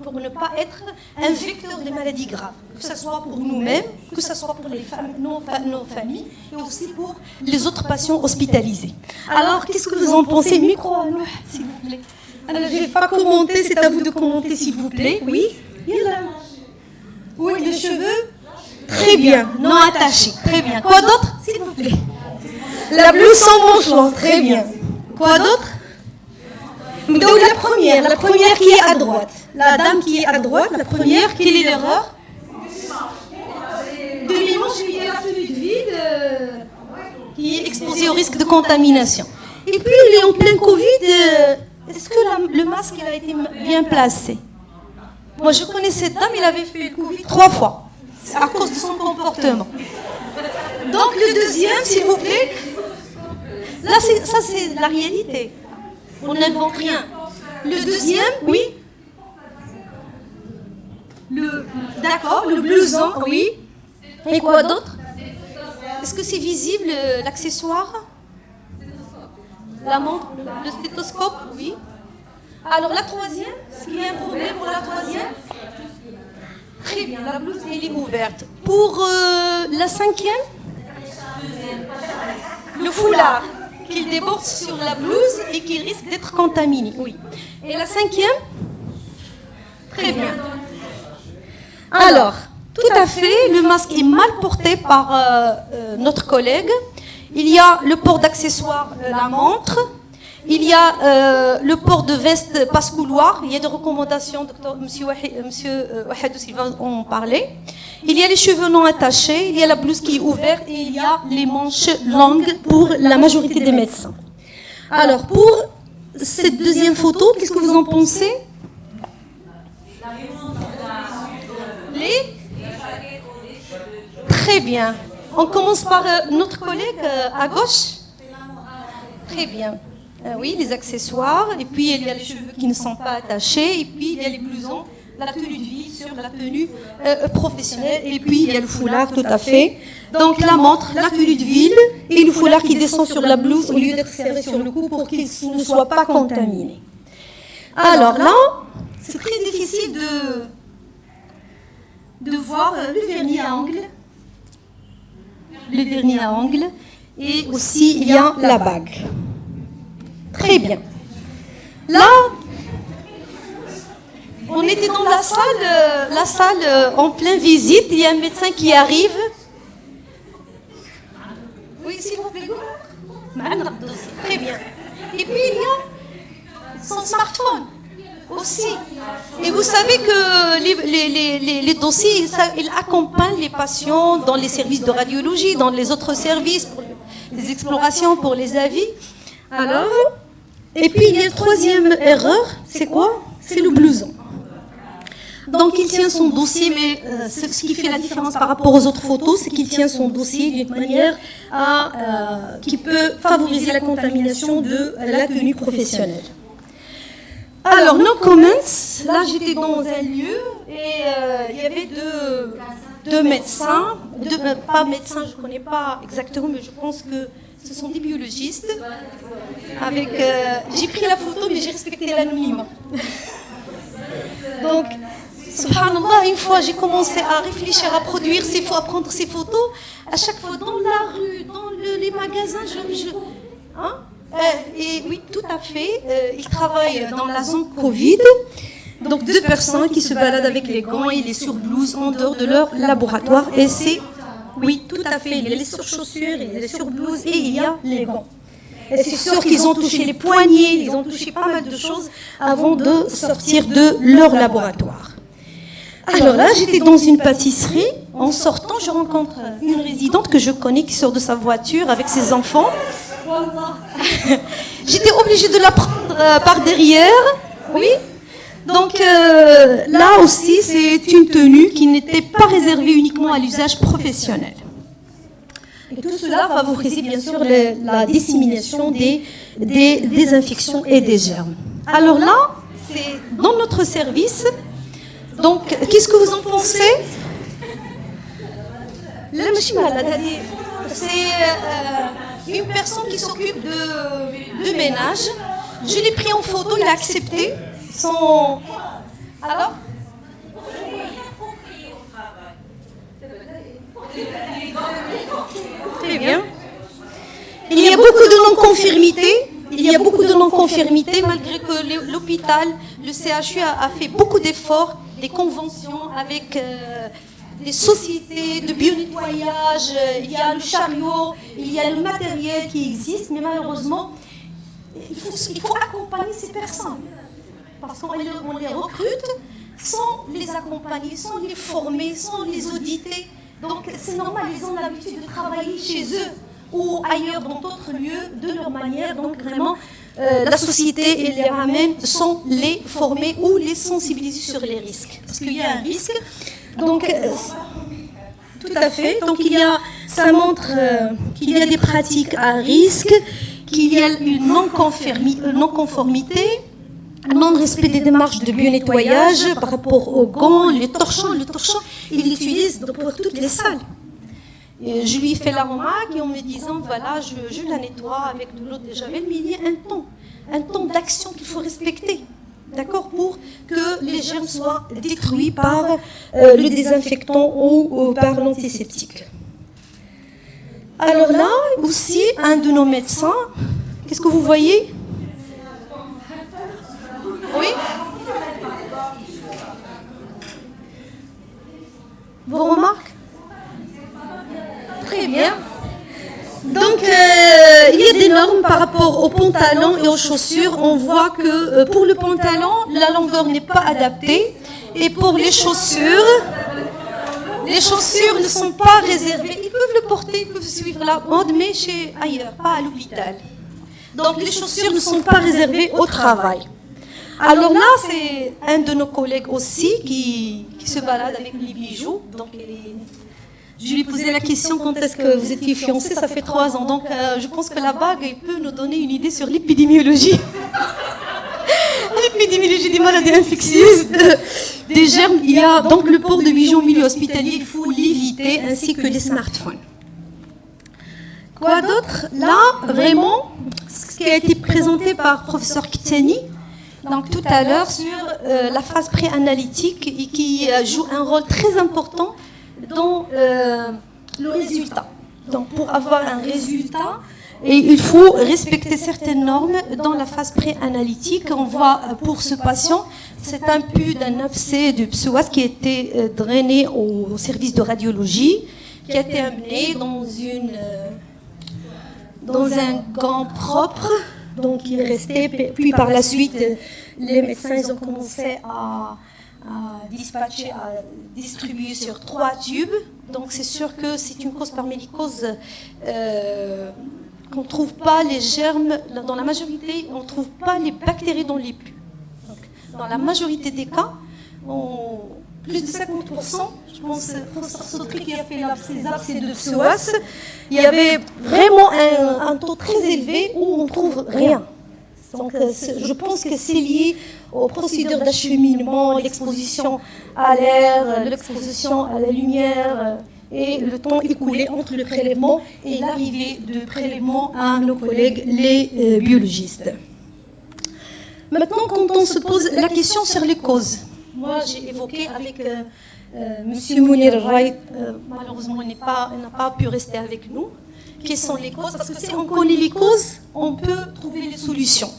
Pour ne pas être un vecteur des maladies graves, que ce soit pour nous-mêmes, que ce soit pour nos familles et aussi pour les autres patients hospitalisés. Alors, qu'est-ce que vous en pensez? Micro à nous, s'il vous plaît. Alors, je ne vais pas commenter, c'est à vous de commenter, s'il vous plaît. Oui. Oui, les cheveux. Très bien, non attachés. Très bien. Quoi d'autre, s'il vous plaît? La blouse sans manchon. Très bien. Quoi d'autre? Donc la première qui est à droite. La dame qui est à droite, la première, quelle est l'erreur? Demi-manche qui est la tenue de vide, qui est exposée au risque de contamination. Et puis il est en plein Covid, est-ce que le masque il a été bien placé? Moi je connais cette dame, il avait fait le Covid 3 fois, à cause de son comportement. Donc le deuxième, s'il vous plaît, là ça c'est la réalité. On n'invente rien. Le deuxième, oui. D'accord, le blouson, oui. Et quoi d'autre? Est-ce que c'est visible, l'accessoire? La montre, le stéthoscope, oui. Alors la troisième, est-ce qu'il y a un problème pour la troisième? Très bien, la blouse elle est ouverte. Pour la cinquième, le foulard qu'il déborde sur la blouse et qui risque d'être contaminé. Oui. Et la cinquième? Très bien. Alors, tout à fait, le masque est mal porté par notre collègue. Il y a le port d'accessoires, la montre. Il y a le port de veste passe-couloir. Il y a des recommandations, monsieur Wahadou Silva en parlait. Il y a les cheveux non attachés, il y a la blouse qui est ouverte et il y a les manches longues pour la majorité des médecins. Alors, pour cette deuxième photo, qu'est-ce que vous en pensez? Très bien. On commence par notre collègue à gauche. Très bien. Oui, les accessoires. Et puis, il y a les cheveux qui ne sont pas attachés. Et puis, il y a les blousons, la tenue de vie sur la tenue professionnelle. Et puis, il y a le foulard, tout à fait. Donc, la montre, la tenue de ville et le foulard qui descend sur la blouse au lieu d'être serré sur le cou pour qu'il ne soit pas contaminé. Alors là, c'est très difficile de voir le vernis à ongles. Le vernis à ongles. Et aussi, il y a la bague. Très bien. Là, on était dans la salle en pleine visite. Il y a un médecin qui arrive. Oui, s'il vous plaît. Très bien. Et puis, il y a son smartphone aussi. Et vous savez que les dossiers, ils accompagnent les patients dans les services de radiologie, dans les autres services, pour les explorations, pour les avis. Alors, et puis il y a une troisième erreur, c'est quoi? C'est le blouson. Donc il tient son dossier, mais ce qui fait la différence par rapport aux autres photos, c'est qu'il tient son dossier d'une manière qui peut favoriser la contamination de la tenue professionnelle. Alors, no comments. Là, j'étais dans un lieu et il y avait deux médecins, pas médecins, je ne connais pas exactement, mais je pense que ce sont des biologistes. J'ai pris la photo, mais j'ai respecté l'anonymat. Donc, subhanallah, une fois j'ai commencé à réfléchir, à produire à prendre ces photos, à chaque fois dans la rue, dans les magasins, et oui, tout à fait. Ils travaillent dans la zone Covid. Donc, deux personnes qui se baladent avec les gants et les surblouses en dehors de leur laboratoire. Et c'est, oui, tout à fait. Il y a les surchaussures, il y a les surblouses et il y a les gants. Et c'est sûr qu'ils ont touché les poignets, ils ont touché pas mal de choses avant de sortir de leur laboratoire. Alors là, j'étais dans une pâtisserie. En sortant, je rencontre une résidente que je connais qui sort de sa voiture avec ses enfants. J'étais obligée de la prendre par derrière. Oui. Donc là aussi, c'est une tenue qui n'était pas réservée uniquement à l'usage professionnel. Et tout cela favorisait bien sûr la dissémination des infections et des germes. Alors là, c'est dans notre service. Donc, qu'est-ce que vous en pensez? C'est une personne qui s'occupe de ménage. Je l'ai pris en photo, il a accepté. Alors? Très bien. Il y a beaucoup de non-conformités. Malgré que l'hôpital, le CHU a fait beaucoup d'efforts, des conventions avec des sociétés de bio-nettoyage, il y a le chariot, il y a le matériel qui existe, mais malheureusement, il faut accompagner ces personnes. Parce qu'on les recrute sans les accompagner, sans les former, sans les auditer. Donc c'est normal, ils ont l'habitude de travailler chez eux ou ailleurs dans d'autres lieux de leur manière. Donc vraiment, la société les ramène sans les former ou les sensibiliser sur les risques. Parce qu'il y a un risque. Donc, tout à fait. Donc ça montre qu'il y a des pratiques à risque, qu'il y a une non-conformité, non-respect des démarches de bio-nettoyage par rapport aux gants, les torchons. Les torchons, ils l'utilisent pour toutes les salles. Et je lui ai fait la remarque et en me disant, voilà, je la nettoie avec de l'eau de javel, mais il y a un temps d'action qu'il faut respecter, d'accord, pour que les germes soient détruits par le désinfectant ou par l'antiseptique. Alors là, aussi, un de nos médecins, qu'est-ce que vous voyez? Oui? Vos remarques? Très bien. Donc, il y a des normes par rapport aux pantalons et aux chaussures. On voit que pour le pantalon, la longueur n'est pas adaptée. Et pour les chaussures ne sont pas réservées. Ils peuvent le porter, ils peuvent suivre la mode, mais ailleurs, pas à l'hôpital. Donc, les chaussures ne sont pas réservées au travail. Alors là, c'est un de nos collègues aussi qui se balade avec les bijoux. Donc, je lui ai posé la question quand est-ce que vous étiez fiancés. Ça fait 3 ans. Donc, je pense que la bague peut nous donner une idée sur l'épidémiologie. L'épidémiologie des maladies infectieuses, des germes. Il y a donc le port de bijoux au milieu hospitalier. Il faut l'éviter, ainsi que les smartphones. Quoi d'autre? Là, vraiment, ce qui a été présenté par professeur Kitani, donc tout à l'heure, sur la phase préanalytique et qui joue un rôle très important dans le résultat. Donc pour avoir un résultat, et il faut respecter certaines normes dans la phase préanalytique. On voit pour ce patient, c'est un pu d'un abcès de psoas qui a été drainé au service de radiologie, qui a été amené dans un gant propre. Donc il est resté, puis par la suite, les médecins ils ont commencé à distribuer sur 3 tubes. Donc c'est sûr que c'est une cause parmi les causes qu'on ne trouve pas les germes. Dans la majorité, on ne trouve pas les bactéries dans les pus. Donc, dans la majorité des cas, plus de 50%, je pense, professeur Sotri qui a fait ces abcès de psoas, il y avait vraiment un taux très élevé où on ne trouve rien. Donc, je pense que c'est lié aux procédures d'acheminement, l'exposition à l'air, l'exposition à la lumière et le temps écoulé entre le prélèvement et l'arrivée de prélèvement à nos collègues, les biologistes. Maintenant, quand on se pose la question sur les causes, moi, j'ai évoqué avec M. Mounir Rai, malheureusement, il n'a pas pu rester avec nous. Quelles sont les causes? Parce que si on connaît les causes, on peut trouver les solutions.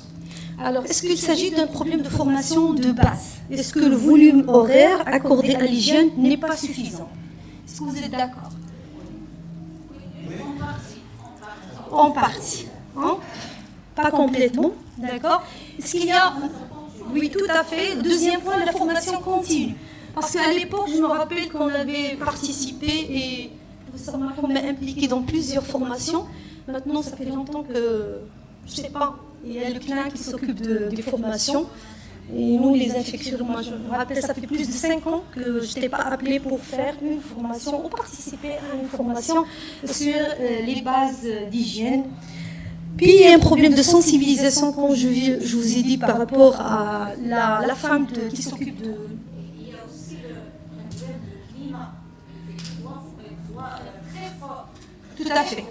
Alors, est-ce qu'il s'agit d'un problème de formation de base? Est-ce que le volume horaire accordé à l'hygiène n'est pas suffisant? Est-ce que vous êtes d'accord? En partie. Hein? Pas complètement, d'accord? Est-ce qu'il y a... Oui, tout à fait. Deuxième point, la formation continue. Parce qu'à l'époque, je me rappelle qu'on avait participé et ça m'a impliqué dans plusieurs formations. Maintenant, ça fait longtemps que, je ne sais pas, il y a le CNA qui s'occupe des formations. Et nous, les infectieux, moi, je me rappelle, ça fait plus de 5 ans que je n'étais pas appelée pour faire une formation ou participer à une formation sur les bases d'hygiène. Puis il y a un problème de sensibilisation, comme je vous ai dit, par rapport à la femme qui s'occupe de... Il y a aussi le problème du climat. Effectivement, il faut que très fort. Tout à fait.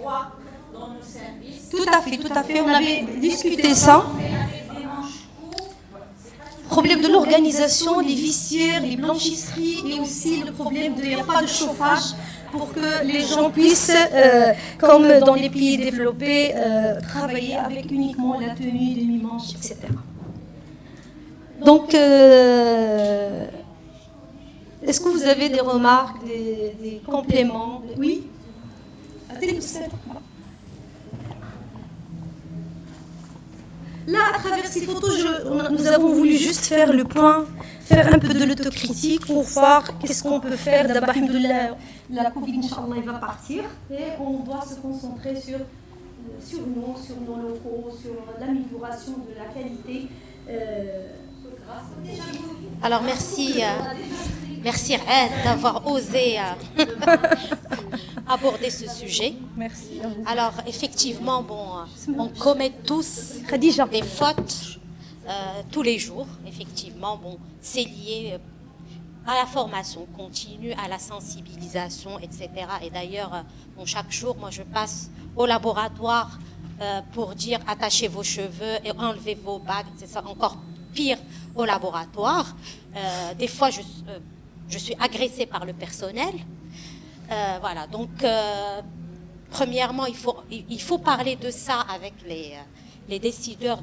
Dans nos services. Tout à fait. On avait discuté ça. Problème de l'organisation, les vestiaires, les blanchisseries et aussi le problème il n'y a pas de chauffage pour que les gens puissent, comme dans les pays développés, travailler avec uniquement la tenue demi-manche, etc. Donc, est-ce que vous avez des remarques, des compléments? Oui. Là, à travers ces photos, nous avons voulu juste faire le point, faire un peu de l'autocritique pour voir qu'est-ce qu'on peut faire. D'abord, la Covid, Inch'Allah, il va partir et on doit se concentrer sur nous, sur nos locaux, sur l'amélioration de la qualité. Alors, merci Raed d'avoir osé aborder ce sujet. Merci. Alors, effectivement, on commet tous des fautes tous les jours. Effectivement, c'est lié à la formation continue, à la sensibilisation, etc. Et d'ailleurs, chaque jour, moi, je passe au laboratoire pour dire attachez vos cheveux et enlevez vos bagues. C'est ça, encore pire au laboratoire. Des fois, je suis agressée par le personnel. Voilà, donc, premièrement, il faut parler de ça avec les décideurs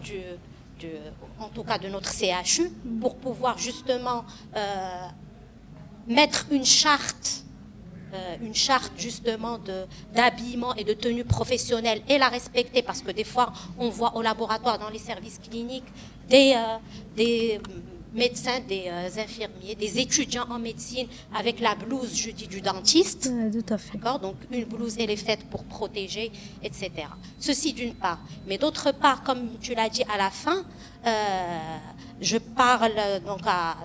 en tout cas de notre CHU, pour pouvoir justement mettre une charte justement d'habillement et de tenue professionnelle et la respecter, parce que des fois on voit au laboratoire, dans les services cliniques, des médecins, des infirmiers, des étudiants en médecine avec la blouse, je dis, du dentiste. Tout à fait. D'accord, donc une blouse, elle est faite pour protéger, etc. Ceci d'une part. Mais d'autre part, comme tu l'as dit à la fin, je parle donc à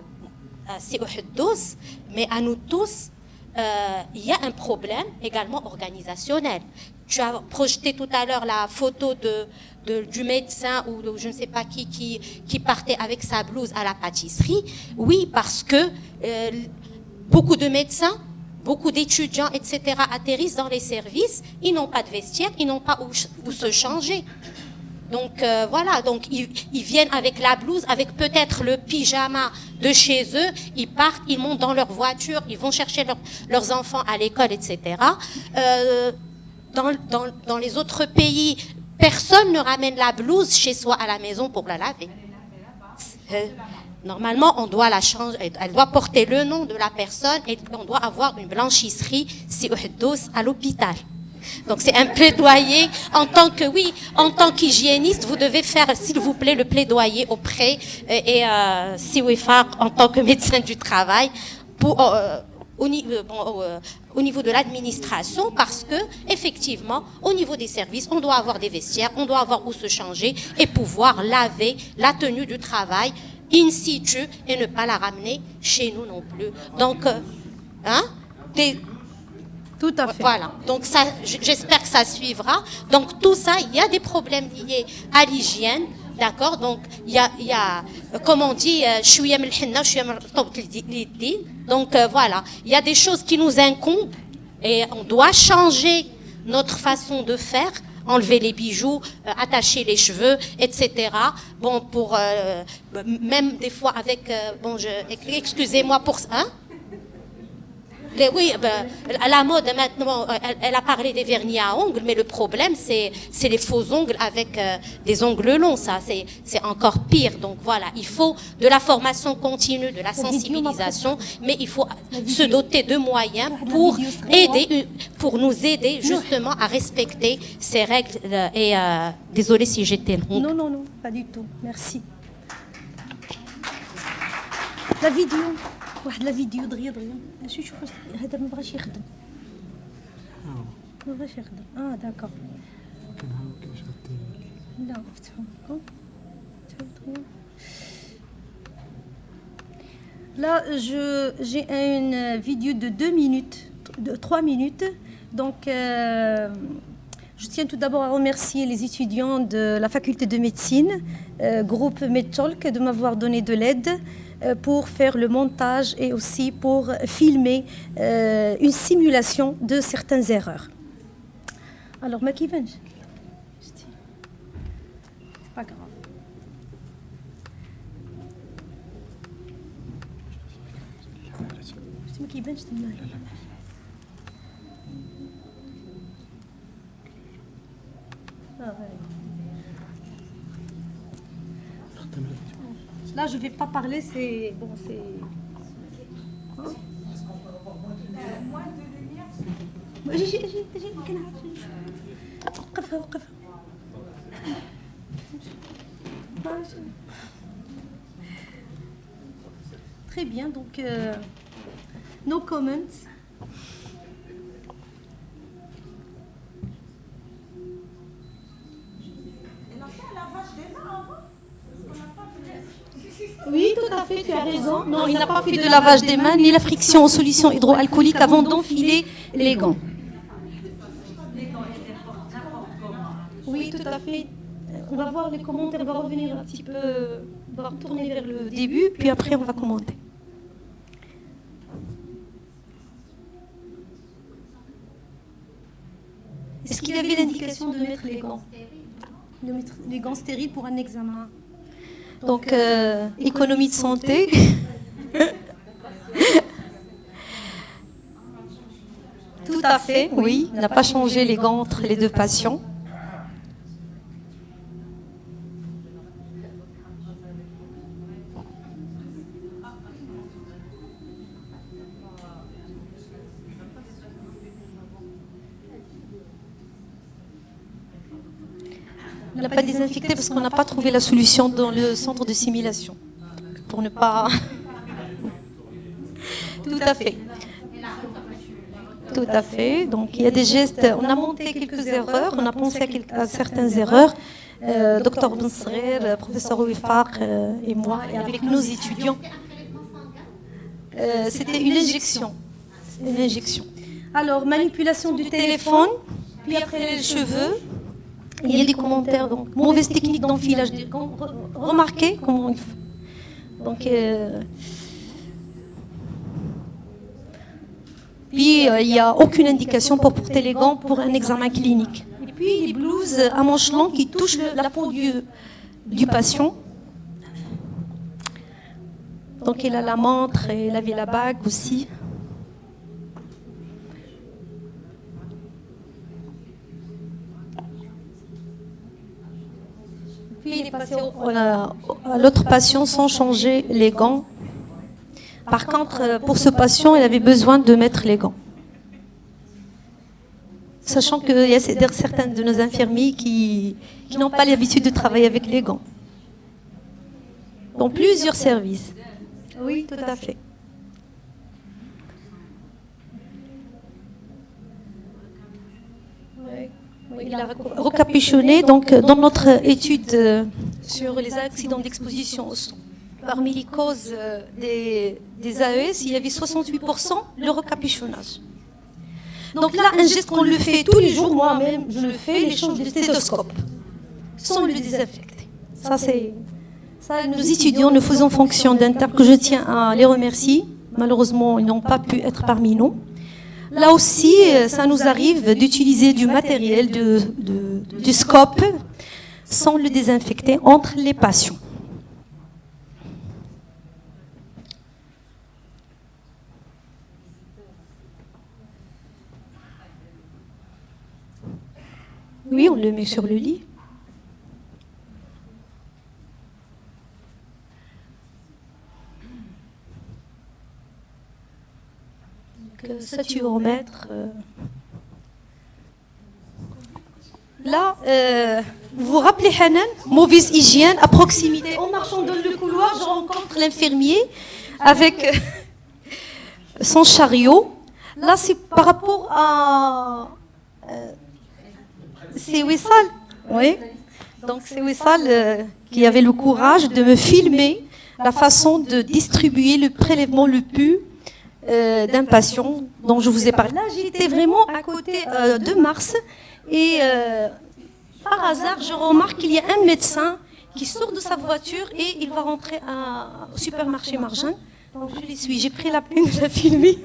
Siouhdous, mais à nous tous, il y a un problème également organisationnel. Tu as projeté tout à l'heure la photo du médecin ou de je ne sais pas qui partait avec sa blouse à la pâtisserie. Oui, parce que beaucoup de médecins, beaucoup d'étudiants, etc. atterrissent dans les services, ils n'ont pas de vestiaire, ils n'ont pas où se changer. Donc voilà, donc ils viennent avec la blouse, avec peut-être le pyjama de chez eux, ils partent, ils montent dans leur voiture, ils vont chercher leurs enfants à l'école, etc. Dans les autres pays, personne ne ramène la blouse chez soi à la maison pour la laver. Normalement, on doit la changer, elle doit porter le nom de la personne et on doit avoir une blanchisserie Siouhdous à l'hôpital. Donc c'est un plaidoyer en tant qu'hygiéniste, vous devez faire, s'il vous plaît, le plaidoyer auprès Siouifar en tant que médecin du travail au niveau de l'administration, parce que effectivement, au niveau des services, on doit avoir des vestiaires, on doit avoir où se changer et pouvoir laver la tenue du travail in situ et ne pas la ramener chez nous non plus. Donc, tout à fait. Voilà, donc ça, j'espère que ça suivra. Donc tout ça, il y a des problèmes liés à l'hygiène, d'accord. Donc il y a comme on dit, donc voilà, il y a des choses qui nous incombent et on doit changer notre façon de faire, enlever les bijoux, attacher les cheveux, etc. Bon, pour même des fois avec excusez-moi pour ça. Oui, la mode maintenant, elle a parlé des vernis à ongles, mais le problème, c'est les faux ongles avec des ongles longs. Ça, c'est encore pire. Donc voilà, il faut de la formation continue, de la sensibilisation, mais il faut se doter de moyens pour nous aider justement à respecter ces règles. Et désolée si j'étais longue. Non, pas du tout. Merci. La vidéo. واحد لا فيديو دغيا شوف هذا ما بغاش يخدم داكور لا فتحوا là j'ai une vidéo de 2 minutes, de 3 minutes, donc je tiens tout d'abord à remercier les étudiants de la faculté de médecine, groupe MedTalk, de m'avoir donné de l'aide pour faire le montage et aussi pour filmer une simulation de certaines erreurs. Alors, ma كيفاش c'est pas grave. ما كيبانش تما. Là, je ne vais pas parler, c'est... Bon, c'est... moins de lumière. Très bien, donc... no comments. Oui, tout à fait, tu as raison. Non, il n'a pas fait de lavage des mains ni la friction aux solutions hydroalcooliques avant d'enfiler les gants. Oui, tout à fait. On va voir les commentaires, on va revenir un petit peu, on va retourner vers le début, puis après on va commenter. Est-ce qu'il y avait l'indication de mettre les gants? De mettre les gants stériles pour un examen. Donc, économie de santé. Tout à fait, oui. On n'a pas changé les gants entre les deux patients. On n'a pas désinfecté parce qu'on n'a pas trouvé la solution dans le centre de simulation. Pour ne pas... Tout à fait. Tout à fait. Donc il y a des gestes. On a monté quelques erreurs. On a pensé à certaines erreurs. Docteur Bensrer, professeur Ouifaq et moi, et avec nos étudiants. C'était une injection. Une injection. Alors, manipulation du Téléphone, puis après les cheveux. Il y a des commentaires, donc mauvaise technique d'enfilage des gants. Remarquez comment il faut. Donc, puis il n'y a aucune indication pour porter les gants pour un examen clinique. Et puis les blouses à manches longues qui touchent la peau du patient. Donc il a la montre et il avait la bague aussi. Puis il est passé à l'autre patient sans changer les gants. Par contre, pour ce patient, il avait besoin de mettre les gants. Sachant qu'il y a certains de nos infirmiers qui n'ont pas l'habitude de travailler avec les gants. Dans plusieurs services. Oui, tout à fait. Il a recapuchonné. Donc, dans notre étude sur les accidents d'exposition au son, parmi les causes des AES, il y avait 68% le recapuchonnage. Donc là, un geste qu'on le fait tous les jours, moi-même, je le fais, l'échange de stéthoscope, sans le désinfecter. Ça, nos étudiants le font en fonction d'un terme que je tiens à les remercier. Malheureusement, ils n'ont pas pu être parmi nous. Là aussi, ça nous arrive d'utiliser du matériel, du scope, sans le désinfecter entre les patients. Oui, on le met sur le lit. Donc, saturomètre. Là, vous vous rappelez Hanan, mauvaise hygiène à proximité. En marchant dans le couloir, je rencontre l'infirmier avec son chariot. Là, c'est par rapport à... c'est Wissal. Oui. Donc c'est Wissal qui avait le courage de me filmer la façon de distribuer le prélèvement le pu d'un patient dont je vous ai parlé. Là, j'étais vraiment à côté de Mars et par hasard, je remarque qu'il y a un médecin qui sort de sa voiture et il va rentrer au supermarché Marjane. Donc je les suis. J'ai pris la peine de la filmer.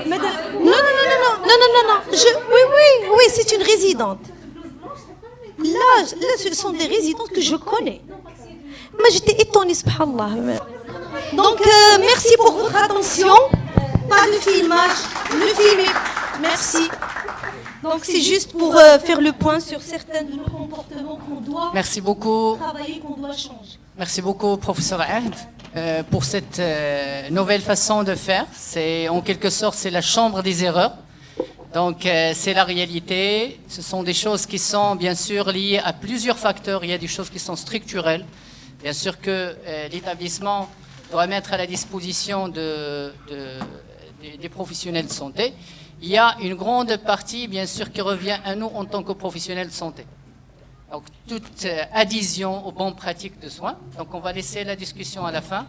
Non. Oui, c'est une résidente. Là, ce sont des résidentes que je connais. Mais j'étais étonnée, subhanallah. Donc, merci pour votre attention. Pas de filmage. Le film est... Merci. Donc, c'est juste pour faire le point sur certains de nos comportements qu'on doit travailler, qu'on doit changer. Merci beaucoup, professeur Ahd, pour cette nouvelle façon de faire. C'est en quelque sorte, c'est la chambre des erreurs. Donc, c'est la réalité. Ce sont des choses qui sont bien sûr liées à plusieurs facteurs. Il y a des choses qui sont structurelles. Bien sûr que l'établissement doit mettre à la disposition des professionnels de santé. Il y a une grande partie, bien sûr, qui revient à nous en tant que professionnels de santé. Donc, toute adhésion aux bonnes pratiques de soins. Donc, on va laisser la discussion à la fin.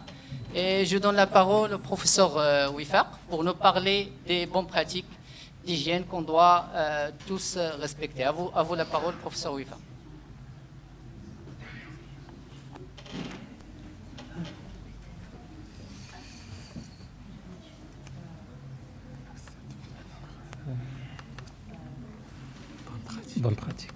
Et je donne la parole au professeur Ouifaq pour nous parler des bonnes pratiques d'hygiène qu'on doit tous respecter. À vous la parole, professeur Ouifaq. Bonne pratique.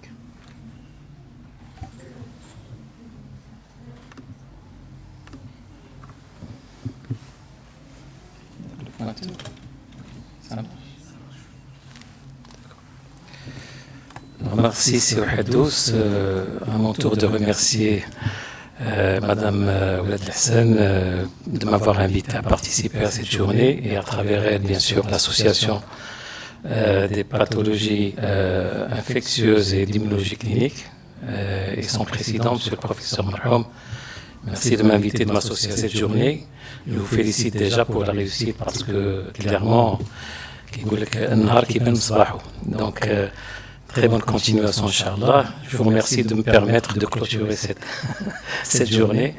Merci, Sir Haddous. À mon tour de remercier Madame Oulad Hassan de m'avoir invité à participer à cette journée et à travers elle, bien sûr, l'association des pathologies infectieuses et d'immunologie clinique et son président, Monsieur le professeur Marhoum. Merci de m'inviter, de m'associer à cette journée. Je vous félicite déjà pour la réussite parce que clairement, donc très bonne continuation, Inch'Allah. Je vous remercie de me permettre de clôturer cette journée.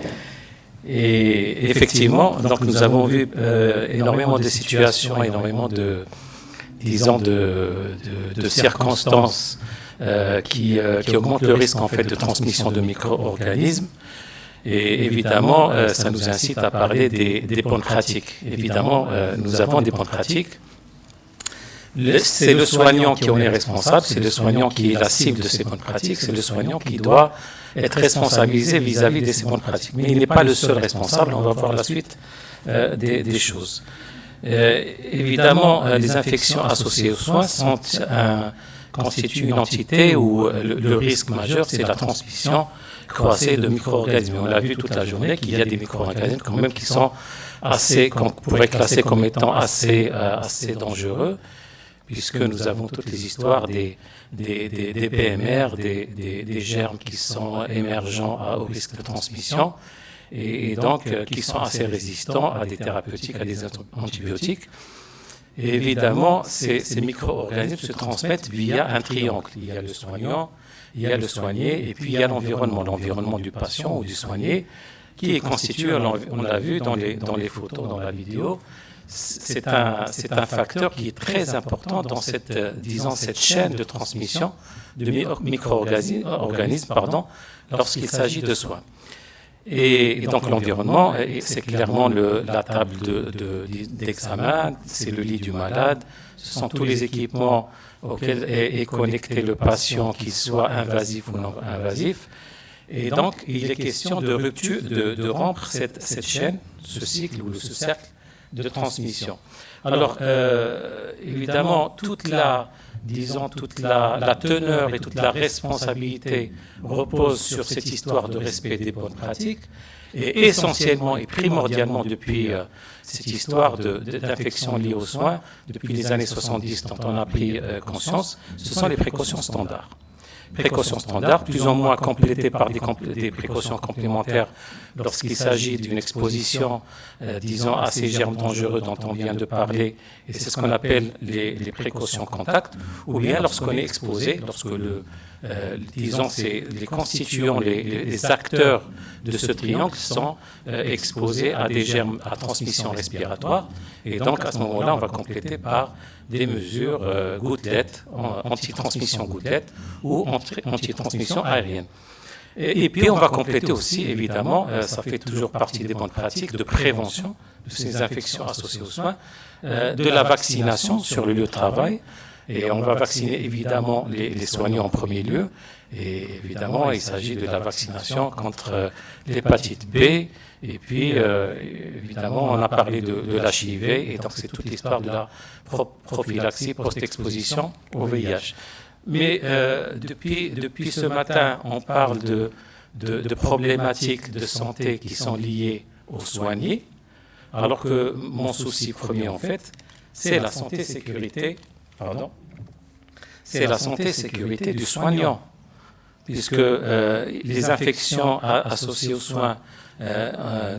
Et effectivement, donc nous avons vu énormément de situations, énormément de circonstances qui augmentent le risque en fait de transmission de micro-organismes. Et évidemment, ça nous incite à parler des bonnes pratiques. Évidemment, nous avons des bonnes pratiques. C'est le soignant qui en est responsable, c'est le soignant qui est la cible de ces bonnes pratiques, c'est le soignant qui doit être responsabilisé vis-à-vis de ces bonnes pratiques. Mais il n'est pas le seul responsable, on va voir la suite des choses. Évidemment, les infections associées aux soins constituent une entité où le risque majeur, c'est la transmission croissée de micro-organismes. On l'a vu toute la journée qu'il y a des micro-organismes quand même qui sont qu'on pourrait classer comme étant assez dangereux, puisque nous avons toutes les histoires des PMR, des germes qui sont émergents au risque de transmission, et donc qui sont assez résistants à des thérapeutiques, à des antibiotiques. Et évidemment, ces micro-organismes se transmettent via un triangle. Il y a le soignant, il y a le soigné, et puis il y a l'environnement du patient ou du soigné, qui est constitué, on l'a vu dans les photos, dans la vidéo. C'est un facteur qui est très important dans cette chaîne de transmission de micro-organismes, lorsqu'il s'agit de soins. Et donc l'environnement, c'est clairement la table d'examen, c'est le lit du malade, ce sont tous les équipements auxquels est connecté le patient, qu'il soit invasif ou non invasif. Et donc il est question de rupture, de rompre cette chaîne, ce cycle ou ce cercle de transmission. Alors, évidemment, toute la teneur et toute la responsabilité repose sur cette histoire de respect des bonnes pratiques, et essentiellement et primordialement depuis cette histoire d'infection liée aux soins, depuis les années 70 dont on a pris conscience, ce sont les précautions standards. Précautions standards, plus ou moins complétées par des précautions complémentaires lorsqu'il s'agit d'une exposition, disons, à ces germes dangereux dont on vient de parler, et c'est ce qu'on appelle les précautions contact, ou bien lorsqu'on est exposé, lorsque disons, les constituants, les acteurs de ce triangle sont exposés à des germes à transmission respiratoire, et donc à ce moment-là, on va compléter par des mesures gouttelettes, anti-transmission gouttelettes ou anti-transmission aérienne. Et puis on va compléter aussi, évidemment, ça fait toujours partie des bonnes pratiques de prévention de ces infections associées aux soins, de la vaccination sur le lieu de travail. Et on va vacciner évidemment les soignants en premier lieu. Et évidemment, il s'agit de la vaccination contre l'hépatite B. Et puis, évidemment, on a parlé de l'HIV. Et donc, c'est toute l'histoire de la prophylaxie post-exposition au VIH. Mais depuis ce matin, on parle de problématiques de santé qui sont liées aux soignés, alors que mon souci premier, en fait, c'est la santé-sécurité. C'est la santé-sécurité du soignant, puisque les infections associées aux soins,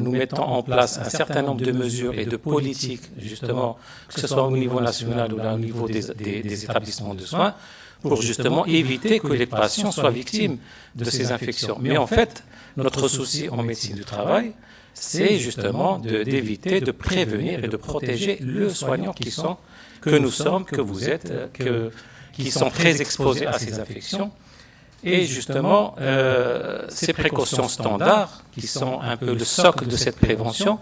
nous mettons en place un certain nombre de mesures et de politiques, justement, que ce soit au niveau national ou au niveau des établissements de soins, pour justement éviter que les patients soient victimes de ces infections. Mais en fait, notre souci en médecine du travail, c'est justement d'éviter, de prévenir et de protéger le soignant que nous sommes, que vous êtes, qui sont très exposés à ces infections. Et justement, ces précautions standards, qui sont un peu le socle de cette prévention,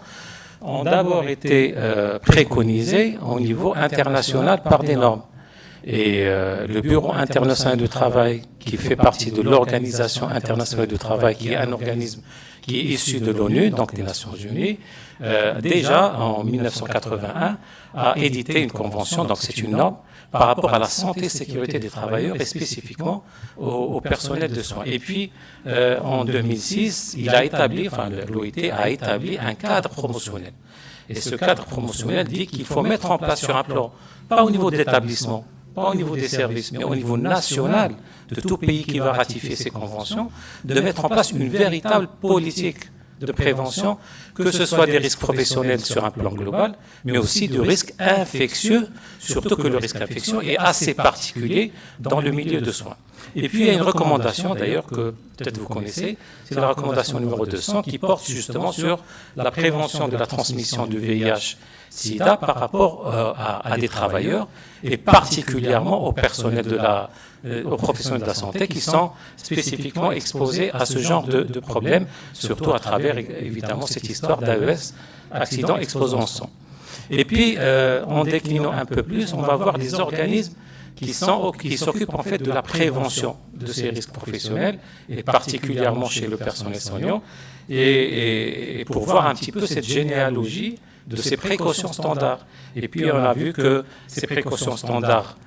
ont d'abord été préconisées au niveau international par des normes. Et le Bureau international du travail, qui fait partie de l'Organisation internationale du travail, qui est un organisme qui est issu de l'ONU, donc des Nations Unies, déjà en 1981, a édité une convention, donc c'est une norme, par rapport à la santé et sécurité des travailleurs et spécifiquement au personnel de soins. Et puis, en 2006, l'OIT a établi un cadre promotionnel. Et ce cadre promotionnel dit qu'il faut mettre en place sur un plan, pas au niveau de l'établissement, pas au niveau des services, mais au niveau national de tout pays qui va ratifier ces conventions, de mettre en place une véritable politique de prévention, que ce soit des risques professionnels sur un plan global, mais aussi de risques infectieux, surtout que le risque infectieux est assez particulier dans le milieu de soins. Et puis il y a une recommandation d'ailleurs que peut-être vous connaissez, c'est la recommandation numéro 200 qui porte justement sur la prévention de la transmission du VIH/SIDA par rapport à des travailleurs et particulièrement aux professionnels de la santé qui sont spécifiquement exposés à ce genre de problèmes, surtout à travers évidemment cette histoire d'AES, accident exposant au sang. Et puis en déclinant un peu plus, on va voir les organismes qui s'occupent en fait de la prévention de ces risques professionnels, et particulièrement chez le personnel soignant, et pour voir un petit peu cette généalogie de ces précautions standards. Et puis on a vu que ces précautions standards,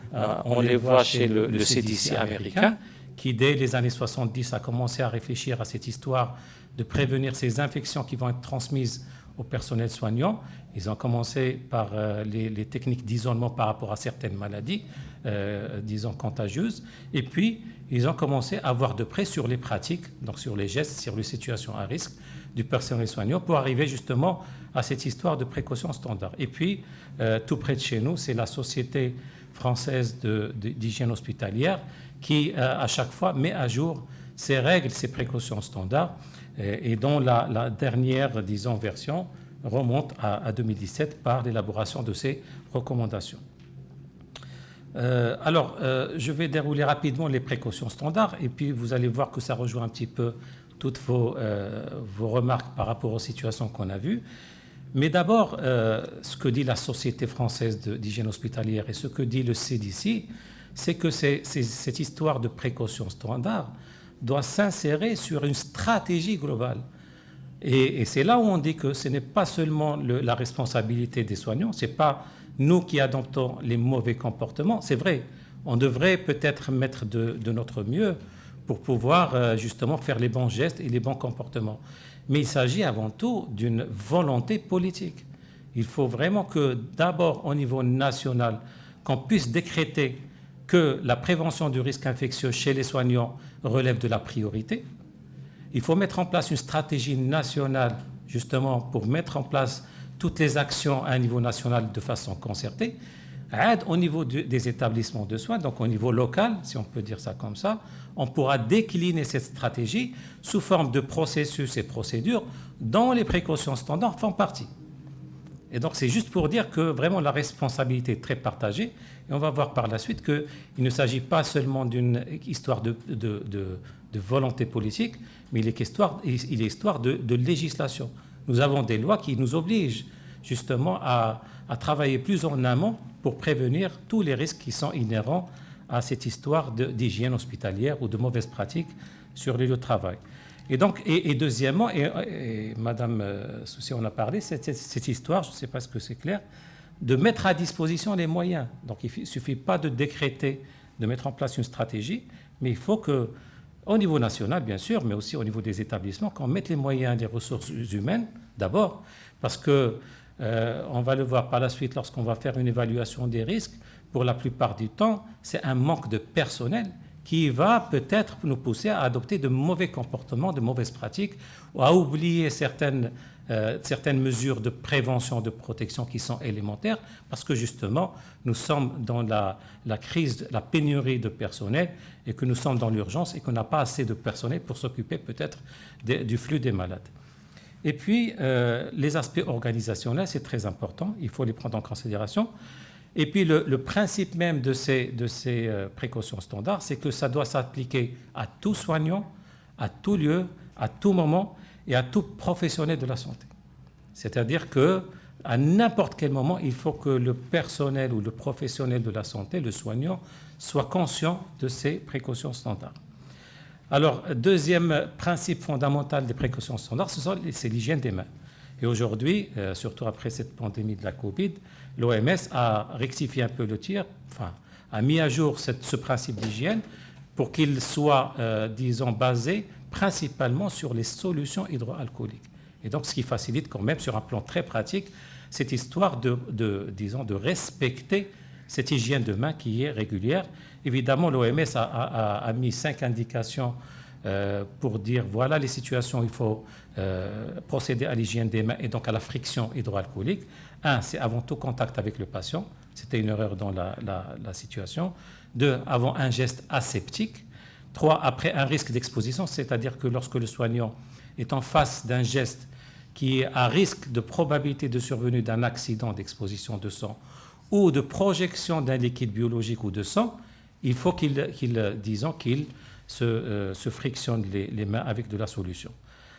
on les voit chez le CDC américain, qui dès les années 70 a commencé à réfléchir à cette histoire de prévenir ces infections qui vont être transmises au personnel soignant. Ils ont commencé par les techniques d'isolement par rapport à certaines maladies, disons contagieuses, et puis ils ont commencé à voir de près sur les pratiques, donc sur les gestes, sur les situations à risque du personnel soignant, pour arriver justement à cette histoire de précaution standard. Et puis, tout près de chez nous, c'est la Société française d'hygiène hospitalière qui, à chaque fois, met à jour ces règles, ces précautions standards, et dont la dernière, disons, version remonte à 2017 par l'élaboration de ces recommandations. Je vais dérouler rapidement les précautions standards, et puis vous allez voir que ça rejoint un petit peu toutes vos remarques par rapport aux situations qu'on a vues. Mais d'abord, ce que dit la Société française d'hygiène hospitalière et ce que dit le CDC, c'est que cette histoire de précaution standard doit s'insérer sur une stratégie globale. Et c'est là où on dit que ce n'est pas seulement la responsabilité des soignants, ce n'est pas nous qui adoptons les mauvais comportements. C'est vrai, on devrait peut-être mettre de notre mieux pour pouvoir justement faire les bons gestes et les bons comportements. Mais il s'agit avant tout d'une volonté politique. Il faut vraiment que d'abord au niveau national, qu'on puisse décréter que la prévention du risque infectieux chez les soignants relève de la priorité. Il faut mettre en place une stratégie nationale justement pour mettre en place toutes les actions à un niveau national de façon concertée. Au niveau des établissements de soins, donc au niveau local, si on peut dire ça comme ça, on pourra décliner cette stratégie sous forme de processus et procédures dont les précautions standards font partie. Et donc c'est juste pour dire que vraiment la responsabilité est très partagée, et on va voir par la suite qu'il ne s'agit pas seulement d'une histoire de volonté politique, mais il est histoire de législation. Nous avons des lois qui nous obligent justement à travailler plus en amont pour prévenir tous les risques qui sont inhérents à cette histoire d'hygiène hospitalière ou de mauvaises pratiques sur les lieux de travail. Et donc, et deuxièmement, et Madame Soucy en a parlé, cette histoire, je ne sais pas ce que c'est clair, de mettre à disposition les moyens. Donc il ne suffit pas de décréter, de mettre en place une stratégie, mais il faut que, au niveau national bien sûr, mais aussi au niveau des établissements, qu'on mette les moyens, les ressources humaines d'abord, parce que on va le voir par la suite lorsqu'on va faire une évaluation des risques. Pour la plupart du temps, c'est un manque de personnel qui va peut-être nous pousser à adopter de mauvais comportements, de mauvaises pratiques, ou à oublier certaines mesures de prévention, de protection qui sont élémentaires, parce que justement, nous sommes dans la crise, la pénurie de personnel, et que nous sommes dans l'urgence, et qu'on n'a pas assez de personnel pour s'occuper peut-être du flux des malades. Et puis, les aspects organisationnels, c'est très important, il faut les prendre en considération. Et puis, le principe même de ces précautions standards, c'est que ça doit s'appliquer à tout soignant, à tout lieu, à tout moment et à tout professionnel de la santé. C'est-à-dire que à n'importe quel moment, il faut que le personnel ou le professionnel de la santé, le soignant, soit conscient de ces précautions standards. Alors, deuxième principe fondamental des précautions standards, c'est l'hygiène des mains. Et aujourd'hui, surtout après cette pandémie de la Covid, l'OMS a rectifié un peu le tir, enfin, a mis à jour ce principe d'hygiène pour qu'il soit, disons, basé principalement sur les solutions hydroalcooliques. Et donc, ce qui facilite quand même, sur un plan très pratique, cette histoire de respecter cette hygiène de main qui est régulière. Évidemment, l'OMS a mis 5 indications pour dire voilà les situations où il faut procéder à l'hygiène des mains et donc à la friction hydroalcoolique. 1, c'est avant tout contact avec le patient. C'était une erreur dans la situation. 2, avant un geste aseptique. 3, après un risque d'exposition, c'est-à-dire que lorsque le soignant est en face d'un geste qui est à risque de probabilité de survenue d'un accident d'exposition de sang ou de projection d'un liquide biologique ou de sang, il faut qu'il se frictionne les mains avec de la solution.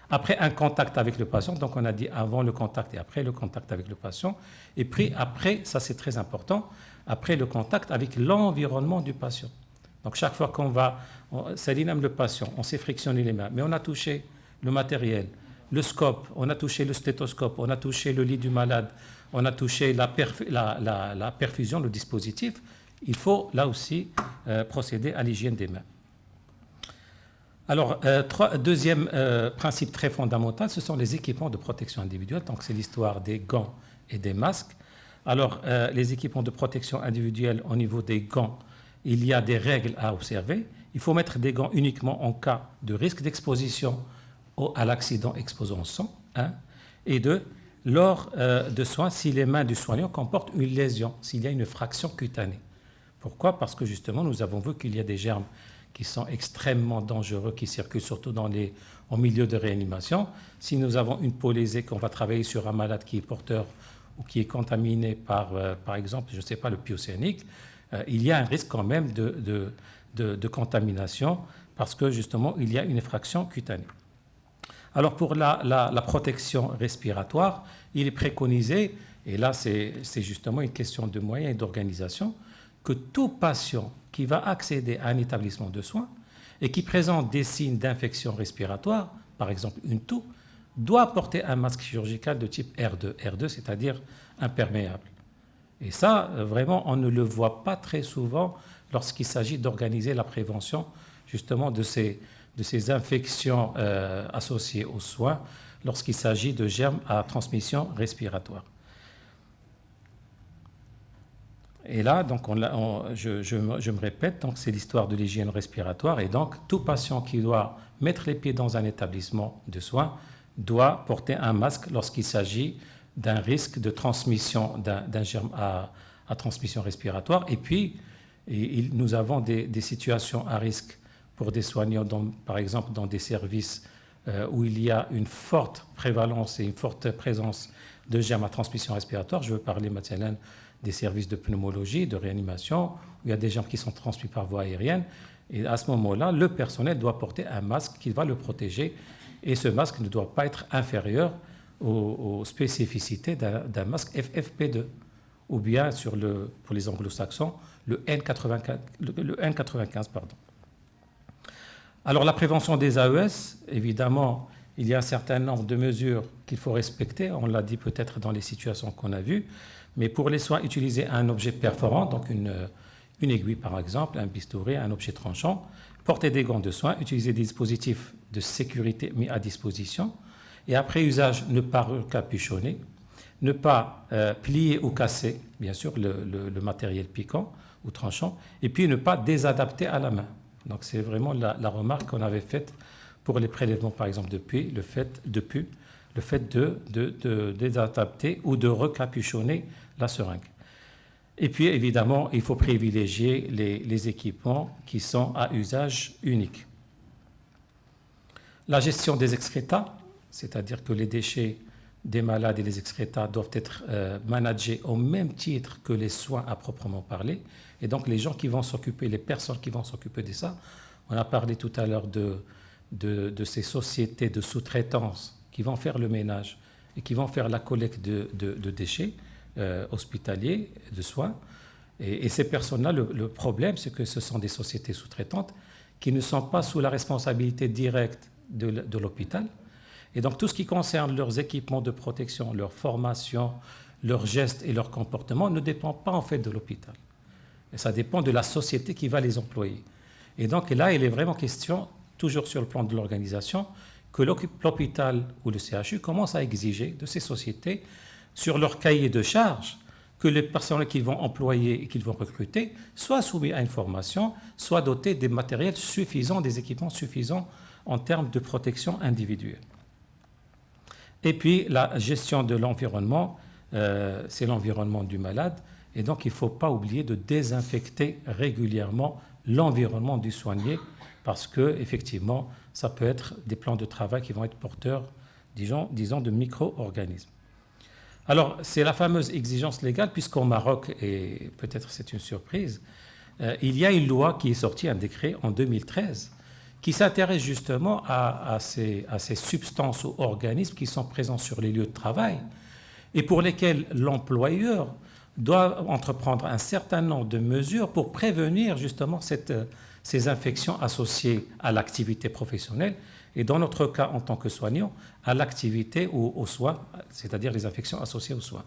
Après un contact avec le patient, donc on a dit avant le contact et après le contact avec le patient, et puis après, ça c'est très important, après le contact avec l'environnement du patient. Donc chaque fois qu'on va, Saline aime le patient, on s'est frictionné les mains, mais on a touché le matériel, le scope, on a touché le stéthoscope, on a touché le lit du malade, on a touché la perfusion, le dispositif, il faut là aussi procéder à l'hygiène des mains. Alors, deuxième principe très fondamental, ce sont les équipements de protection individuelle. Donc, c'est l'histoire des gants et des masques. Alors, les équipements de protection individuelle, au niveau des gants, il y a des règles à observer. Il faut mettre des gants uniquement en cas de risque d'exposition à l'accident exposant au sang. 1. Et 2, lors de soins, si les mains du soignant comportent une lésion, s'il y a une fraction cutanée. Pourquoi ? Parce que justement, nous avons vu qu'il y a des germes qui sont extrêmement dangereux, qui circulent surtout au milieu de réanimation. Si nous avons une peau lésée, qu'on va travailler sur un malade qui est porteur ou qui est contaminé par exemple, je ne sais pas, le pyocéanique, il y a un risque quand même de contamination parce que justement, il y a une effraction cutanée. Alors pour la protection respiratoire, il est préconisé, et là c'est justement une question de moyens et d'organisation, que tout patient qui va accéder à un établissement de soins et qui présente des signes d'infection respiratoire, par exemple une toux, doit porter un masque chirurgical de type R2, c'est-à-dire imperméable. Et ça, vraiment, on ne le voit pas très souvent lorsqu'il s'agit d'organiser la prévention justement de ces infections associées aux soins, lorsqu'il s'agit de germes à transmission respiratoire. Et là, donc, je me répète, donc c'est l'histoire de l'hygiène respiratoire. Et donc, tout patient qui doit mettre les pieds dans un établissement de soins doit porter un masque lorsqu'il s'agit d'un risque de transmission d'un germe à transmission respiratoire. Et puis, nous avons des situations à risque pour des soignants, par exemple dans des services où il y a une forte prévalence et une forte présence de germes à transmission respiratoire. Je veux parler maintenant des services de pneumologie, de réanimation, où il y a des germes qui sont transmis par voie aérienne. Et à ce moment-là, le personnel doit porter un masque qui va le protéger. Et ce masque ne doit pas être inférieur aux spécificités d'un masque FFP2, ou bien pour les anglo-saxons, le N95. Alors la prévention des AES, évidemment, il y a un certain nombre de mesures qu'il faut respecter, on l'a dit peut-être dans les situations qu'on a vues, mais pour les soins, utiliser un objet perforant, donc une aiguille par exemple, un bistouri, un objet tranchant, porter des gants de soins, utiliser des dispositifs de sécurité mis à disposition, et après usage, ne pas recapuchonner, ne pas plier ou casser, bien sûr, le matériel piquant ou tranchant, et puis ne pas désadapter à la main. Donc c'est vraiment la remarque qu'on avait faite pour les prélèvements, par exemple, de pus, le fait de désadapter ou de recapuchonner la seringue. Et puis, évidemment, il faut privilégier les équipements qui sont à usage unique. La gestion des excrétas, c'est-à-dire que les déchets des malades et les excrétas doivent être managés au même titre que les soins à proprement parler. Et donc, les gens qui vont s'occuper, les personnes qui vont s'occuper de ça, on a parlé tout à l'heure de ces sociétés de sous-traitance qui vont faire le ménage et qui vont faire la collecte de déchets hospitaliers, de soins. Et ces personnes-là, le problème, c'est que ce sont des sociétés sous-traitantes qui ne sont pas sous la responsabilité directe de l'hôpital. Et donc tout ce qui concerne leurs équipements de protection, leur formation, leurs gestes et leur comportement ne dépend pas en fait de l'hôpital. Et ça dépend de la société qui va les employer. Et donc là, il est vraiment question, toujours sur le plan de l'organisation, que l'hôpital ou le CHU commence à exiger de ces sociétés, sur leur cahier de charges, que les personnels qu'ils vont employer et qu'ils vont recruter soient soumis à une formation, soient dotés des matériels suffisants, des équipements suffisants en termes de protection individuelle. Et puis, la gestion de l'environnement, c'est l'environnement du malade. Et donc, il ne faut pas oublier de désinfecter régulièrement l'environnement du soigné parce qu'effectivement, ça peut être des plans de travail qui vont être porteurs, disons de micro-organismes. Alors, c'est la fameuse exigence légale, puisqu'au Maroc, et peut-être c'est une surprise, il y a une loi qui est sortie, un décret en 2013, qui s'intéresse justement à ces substances ou organismes qui sont présents sur les lieux de travail et pour lesquels l'employeur doit entreprendre un certain nombre de mesures pour prévenir justement ces infections associées à l'activité professionnelle et dans notre cas en tant que soignant, à l'activité ou aux soins, c'est-à-dire les infections associées aux soins.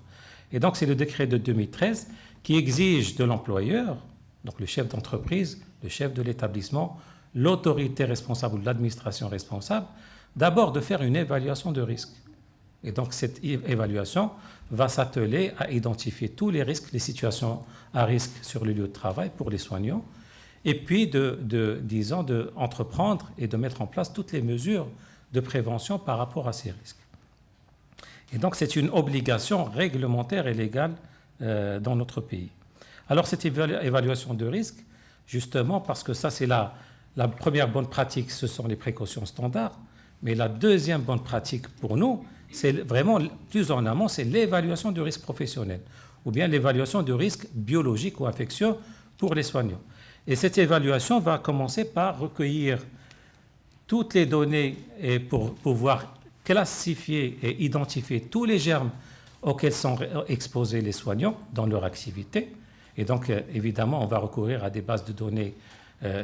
Et donc c'est le décret de 2013 qui exige de l'employeur, donc le chef d'entreprise, le chef de l'établissement, l'autorité responsable ou l'administration responsable, d'abord de faire une évaluation de risque. Et donc cette évaluation va s'atteler à identifier tous les risques, les situations à risque sur le lieu de travail pour les soignants, et puis d'entreprendre et de mettre en place toutes les mesures de prévention par rapport à ces risques. Et donc c'est une obligation réglementaire et légale dans notre pays. Alors cette évaluation de risque, justement parce que ça c'est la première bonne pratique, ce sont les précautions standards, mais la deuxième bonne pratique pour nous, c'est vraiment plus en amont, c'est l'évaluation du risque professionnel, ou bien l'évaluation du risque biologique ou infectieux pour les soignants. Et cette évaluation va commencer par recueillir toutes les données et pour pouvoir classifier et identifier tous les germes auxquels sont exposés les soignants dans leur activité. Et donc, évidemment, on va recourir à des bases de données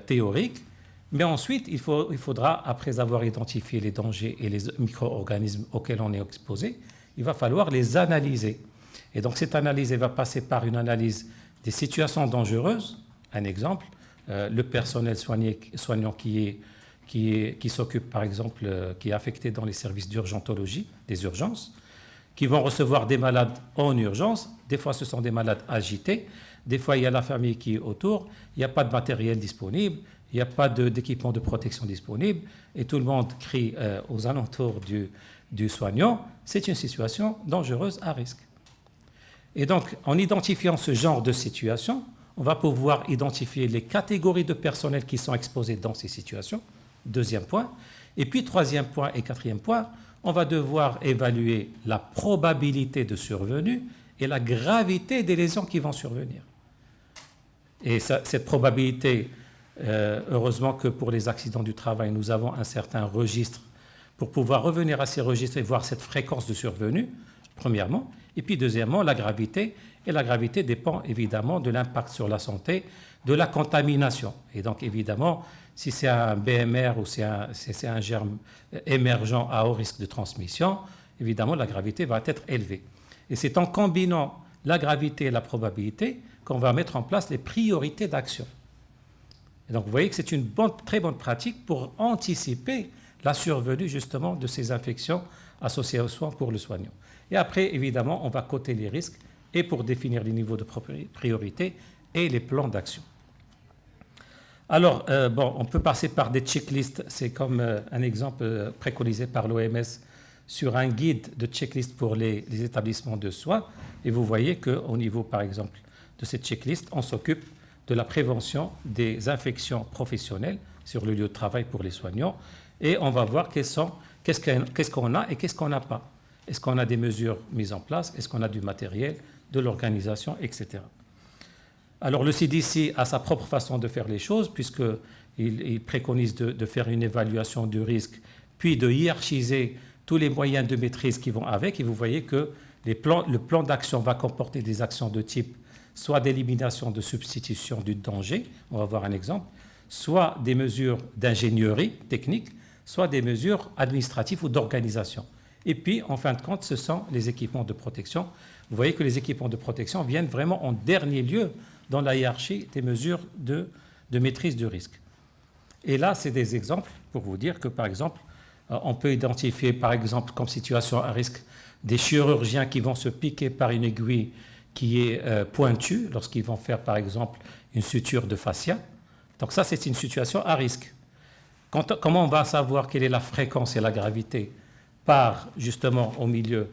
théoriques. Mais ensuite, il faudra, après avoir identifié les dangers et les micro-organismes auxquels on est exposé, il va falloir les analyser. Et donc, cette analyse va passer par une analyse des situations dangereuses. Un exemple, le personnel soignant qui s'occupe, par exemple, qui est affecté dans les services d'urgentologie, des urgences, qui vont recevoir des malades en urgence. Des fois, ce sont des malades agités. Des fois, il y a la famille qui est autour. Il n'y a pas de matériel disponible. Il n'y a pas d'équipement de protection disponible. Et tout le monde crie aux alentours du soignant. C'est une situation dangereuse à risque. Et donc, en identifiant ce genre de situation, on va pouvoir identifier les catégories de personnel qui sont exposés dans ces situations. Deuxième point. Et puis, troisième point et quatrième point, on va devoir évaluer la probabilité de survenue et la gravité des lésions qui vont survenir. Et cette probabilité, heureusement que pour les accidents du travail, nous avons un certain registre pour pouvoir revenir à ces registres et voir cette fréquence de survenue, premièrement. Et puis, deuxièmement, la gravité. Et la gravité dépend évidemment de l'impact sur la santé, de la contamination. Et donc, évidemment, si c'est un BMR ou si c'est un germe émergent à haut risque de transmission, évidemment, la gravité va être élevée. Et c'est en combinant la gravité et la probabilité qu'on va mettre en place les priorités d'action. Et donc, vous voyez que c'est une très bonne pratique pour anticiper la survenue, justement, de ces infections associées aux soins pour le soignant. Et après, évidemment, on va coter les risques et pour définir les niveaux de priorité et les plans d'action. Alors, on peut passer par des checklists. C'est comme un exemple préconisé par l'OMS sur un guide de checklist pour les établissements de soins. Et vous voyez qu'au niveau, par exemple, de cette checklist, on s'occupe de la prévention des infections professionnelles sur le lieu de travail pour les soignants. Et on va voir qu'est-ce qu'on a et qu'est-ce qu'on n'a pas. Est-ce qu'on a des mesures mises en place? Est-ce qu'on a du matériel, de l'organisation, etc. Alors le CDC a sa propre façon de faire les choses, puisqu'il préconise de faire une évaluation du risque, puis de hiérarchiser tous les moyens de maîtrise qui vont avec, et vous voyez que le plan d'action va comporter des actions de type soit d'élimination, de substitution du danger, on va voir un exemple, soit des mesures d'ingénierie technique, soit des mesures administratives ou d'organisation. Et puis, en fin de compte, ce sont les équipements de protection. Vous voyez que les équipements de protection viennent vraiment en dernier lieu dans la hiérarchie des mesures de maîtrise du risque. Et là, c'est des exemples pour vous dire que, par exemple, on peut identifier, par exemple, comme situation à risque, des chirurgiens qui vont se piquer par une aiguille qui est pointue lorsqu'ils vont faire, par exemple, une suture de fascia. Donc ça, c'est une situation à risque. Comment on va savoir quelle est la fréquence et la gravité? Par, justement, au milieu,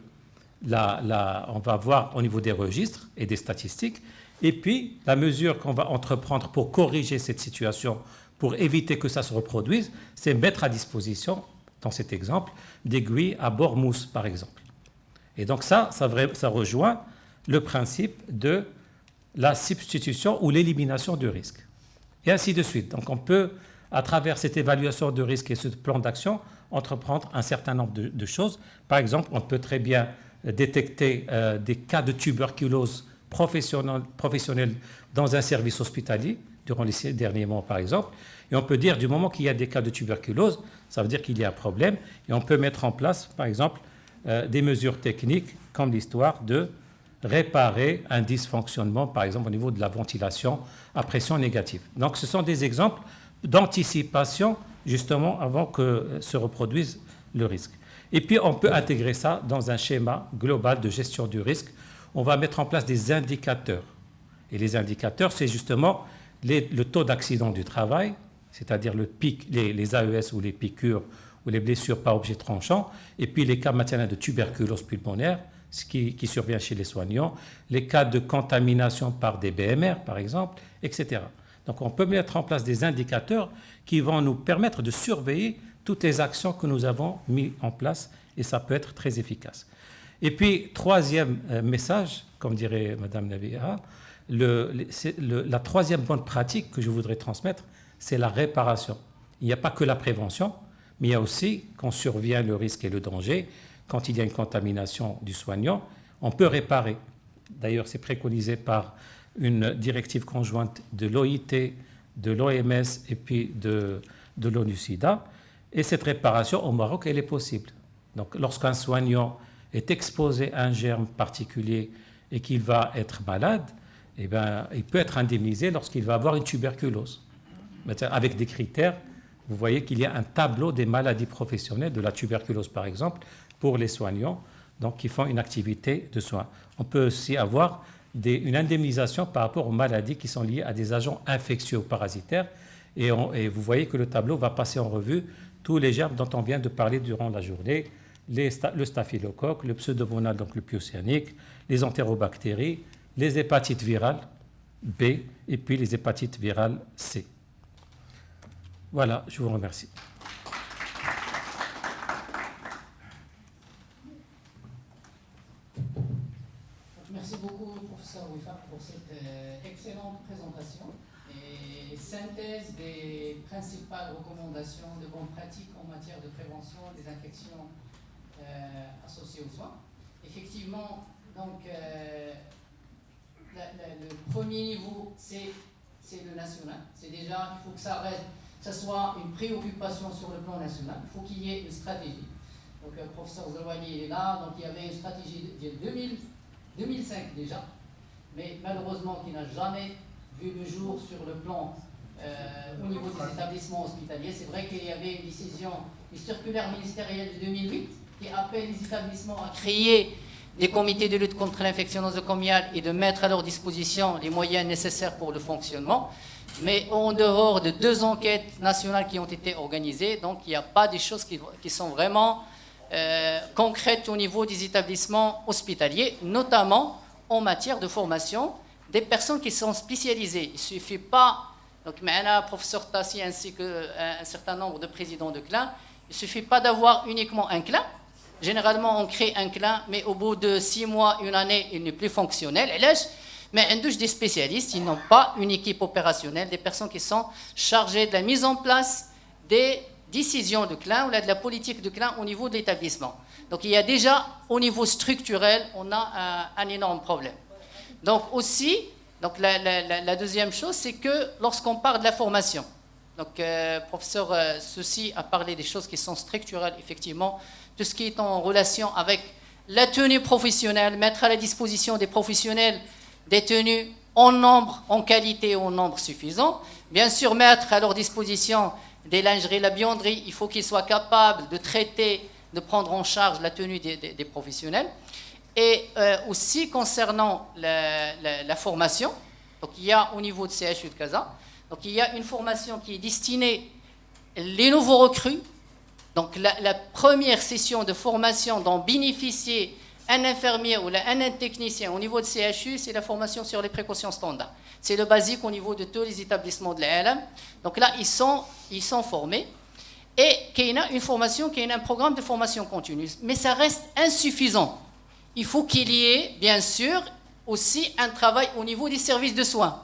on va voir au niveau des registres et des statistiques. Et puis, la mesure qu'on va entreprendre pour corriger cette situation, pour éviter que ça se reproduise, c'est mettre à disposition, dans cet exemple, d'aiguilles à bord mousse, par exemple. Et donc ça rejoint le principe de la substitution ou l'élimination du risque. Et ainsi de suite. Donc on peut, à travers cette évaluation de risque et ce plan d'action, entreprendre un certain nombre de choses. Par exemple, on peut très bien détecter des cas de tuberculose professionnelle dans un service hospitalier, durant les derniers mois par exemple. Et on peut dire, du moment qu'il y a des cas de tuberculose, ça veut dire qu'il y a un problème. Et on peut mettre en place, par exemple, des mesures techniques comme l'histoire de réparer un dysfonctionnement, par exemple au niveau de la ventilation à pression négative. Donc ce sont des exemples d'anticipation, justement, avant que se reproduise le risque. Et puis on peut intégrer ça dans un schéma global de gestion du risque. On va mettre en place des indicateurs. Et les indicateurs, c'est justement le taux d'accident du travail, c'est-à-dire les AES ou les piqûres ou les blessures par objet tranchant, et puis les cas maintenant de tuberculose pulmonaire, ce qui survient chez les soignants, les cas de contamination par des BMR, par exemple, etc. Donc on peut mettre en place des indicateurs qui vont nous permettre de surveiller toutes les actions que nous avons mises en place, et ça peut être très efficace. Et puis, troisième message, comme dirait Mme Nabia, la troisième bonne pratique que je voudrais transmettre, c'est la réparation. Il n'y a pas que la prévention, mais il y a aussi, quand survient le risque et le danger, quand il y a une contamination du soignant, on peut réparer. D'ailleurs, c'est préconisé par une directive conjointe de l'OIT, de l'OMS et puis de l'ONU-SIDA. Et cette réparation, au Maroc, elle est possible. Donc, lorsqu'un soignant est exposé à un germe particulier et qu'il va être malade, eh bien, il peut être indemnisé lorsqu'il va avoir une tuberculose. Avec des critères, vous voyez qu'il y a un tableau des maladies professionnelles, de la tuberculose par exemple, pour les soignants, donc qui font une activité de soins. On peut aussi avoir une indemnisation par rapport aux maladies qui sont liées à des agents infectieux ou parasitaires. Et vous voyez que le tableau va passer en revue tous les germes dont on vient de parler durant la journée, le staphylocoque, le pseudomonal, donc le pyocyannique, les entérobactéries, les hépatites virales B et puis les hépatites virales C. Voilà, je vous remercie. Merci beaucoup, professeur Wifa, pour cette excellente présentation et synthèse des principales recommandations de bonnes pratiques en matière de prévention des infections associées aux soins. Effectivement, donc, le premier niveau, c'est le national. C'est déjà, il faut que ça soit une préoccupation sur le plan national. Il faut qu'il y ait une stratégie. Donc, le professeur Zerwani est là. Donc, il y avait une stratégie de 2005 déjà, mais malheureusement qui n'a jamais vu le jour sur le plan au niveau des établissements hospitaliers. C'est vrai qu'il y avait une décision, une circulaire ministérielle de 2008 qui appelle les établissements à créer des comités de lutte contre l'infection nosocomiale et de mettre à leur disposition les moyens nécessaires pour le fonctionnement. Mais en dehors de 2 enquêtes nationales qui ont été organisées, donc il n'y a pas des choses qui sont vraiment concrètes au niveau des établissements hospitaliers, notamment en matière de formation des personnes qui sont spécialisées. Il ne suffit pas, donc maintenant, professeur Tassi ainsi qu'un certain nombre de présidents de CLIN, il ne suffit pas d'avoir uniquement un CLIN. Généralement, on crée un CLIN, mais au bout de 6 mois, 1 année, il n'est plus fonctionnel. Mais on touche des spécialistes, ils n'ont pas une équipe opérationnelle, des personnes qui sont chargées de la mise en place des décisions de CLIN ou de la politique de CLIN au niveau de l'établissement. Donc il y a déjà, au niveau structurel, on a un énorme problème. Donc aussi, donc la deuxième chose, c'est que lorsqu'on parle de la formation, donc professeur Soussi a parlé des choses qui sont structurelles, effectivement, tout ce qui est en relation avec la tenue professionnelle, mettre à la disposition des professionnels des tenues en nombre, en qualité, en nombre suffisant. Bien sûr, mettre à leur disposition des lingeries, la buanderie, il faut qu'ils soient capables de traiter, de prendre en charge la tenue des professionnels. Et aussi concernant la formation, donc il y a au niveau de CHU de Casa, donc il y a une formation qui est destinée les nouveaux recrues. Donc la première session de formation dont bénéficiait un infirmier ou un technicien au niveau de CHU, c'est la formation sur les précautions standards. C'est le basique au niveau de tous les établissements de l'ALM. Donc là, ils sont formés. Et qu'il y a une formation, qu'il y a un programme de formation continue. Mais ça reste insuffisant. Il faut qu'il y ait, bien sûr, aussi un travail au niveau des services de soins.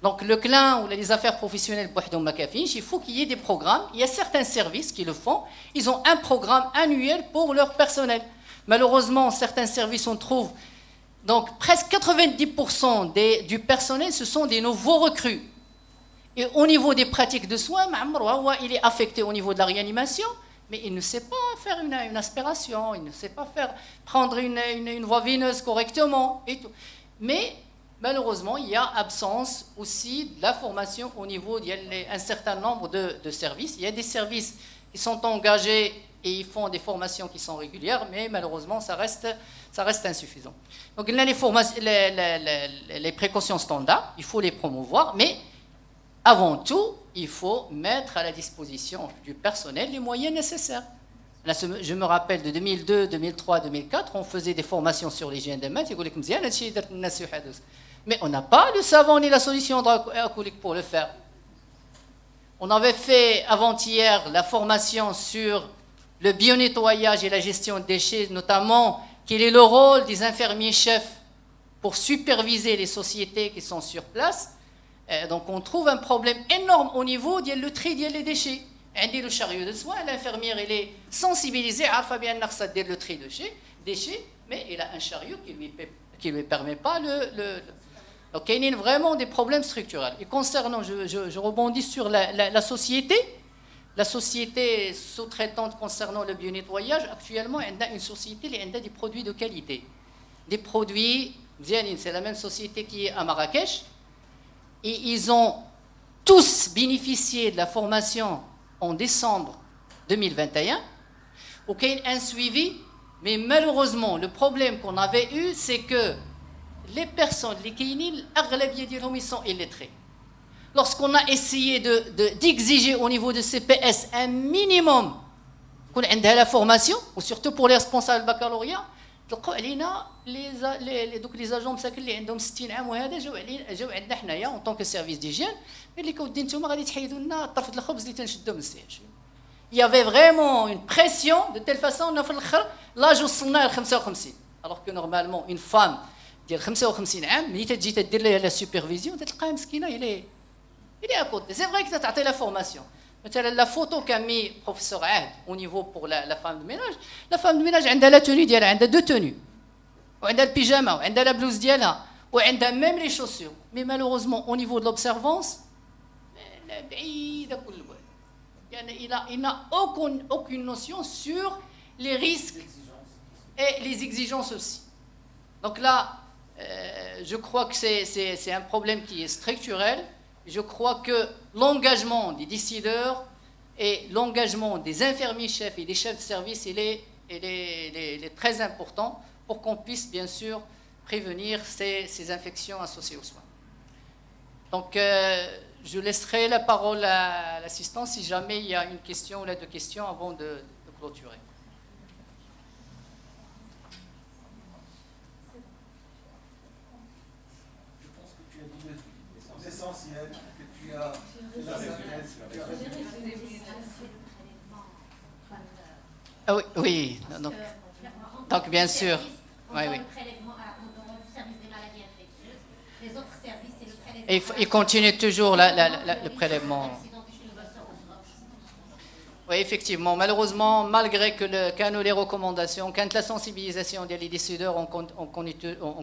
Donc le CLIN ou les affaires professionnelles, il faut qu'il y ait des programmes. Il y a certains services qui le font. Ils ont un programme annuel pour leur personnel. Malheureusement, certains services, on trouve, donc presque 90% du personnel, ce sont des nouveaux recrues. Et au niveau des pratiques de soins, il est affecté au niveau de la réanimation, mais il ne sait pas faire une aspiration, il ne sait pas prendre une voie veineuse correctement. Et tout. Mais malheureusement, il y a absence aussi de la formation au niveau, il y a un certain nombre de services. Il y a des services qui sont engagés et ils font des formations qui sont régulières, mais malheureusement, ça reste insuffisant. Donc, il y a les précautions standards, il faut les promouvoir, mais avant tout, il faut mettre à la disposition du personnel les moyens nécessaires. Là, je me rappelle de 2002, 2003, 2004, on faisait des formations sur l'hygiène des mains, mais on n'a pas le savon ni la solution hydroalcoolique pour le faire. On avait fait avant-hier la formation sur le bio-nettoyage et la gestion des déchets, notamment quel est le rôle des infirmiers-chefs pour superviser les sociétés qui sont sur place. Donc on trouve un problème énorme au niveau du tri des déchets. Le chariot de soins, l'infirmière elle est sensibilisée à le tri de déchets, mais il a un chariot qui lui permet pas Donc il y a vraiment des problèmes structurels. Et concernant, je rebondis sur la société sous-traitante concernant le bio-nettoyage, actuellement, elle a une société qui a des produits de qualité. Des produits, c'est la même société qui est à Marrakech, et ils ont tous bénéficié de la formation en décembre 2021, auquel un suivi, mais malheureusement, le problème qu'on avait eu, c'est que les personnes, les kéinines, ils sont illettrés. Lorsqu'on a essayé d'exiger au niveau de CPS un minimum qu'on ait la formation, ou surtout pour les responsables baccalauréat, les agents مساكن اللي عندهم 60 عام وهذا جاو عندنا حنايا en tant que service d'hygiène قال لك ودي نتوما غادي تحيدوا لنا طرفه الخبز اللي تنشدوا من السياج. Il y avait vraiment une pression de telle façon انه في الاخر لاج وصلنا ل 55 alors que normalement une femme ديال 55 عام ملي تجي تدير لها لا سوبرفيزيون تلقاها مسكينه il est à côté. C'est vrai que tu as fait la formation. La photo qu'a mis le professeur Ahd au niveau pour la femme de ménage, la femme de ménage elle a la tenue, elle a deux tenues. Elle a le pyjama, elle a la blouse, elle a même les chaussures. Mais malheureusement, au niveau de l'observance, il n'a aucune notion sur les risques et les exigences aussi. Donc là, je crois que c'est un problème qui est structurel. Je crois que l'engagement des décideurs et l'engagement des infirmiers-chefs et des chefs de service, il est très important pour qu'on puisse bien sûr prévenir ces infections associées aux soins. Donc, je laisserai la parole à l'assistant si jamais il y a une question ou deux questions avant de clôturer. Essentiel, que tu as la synthèse, Ah oui, donc bien sûr. Oui. Et il continue toujours le prélèvement. Oui, effectivement. Malheureusement, malgré que les recommandations, quand la sensibilisation des décideurs, on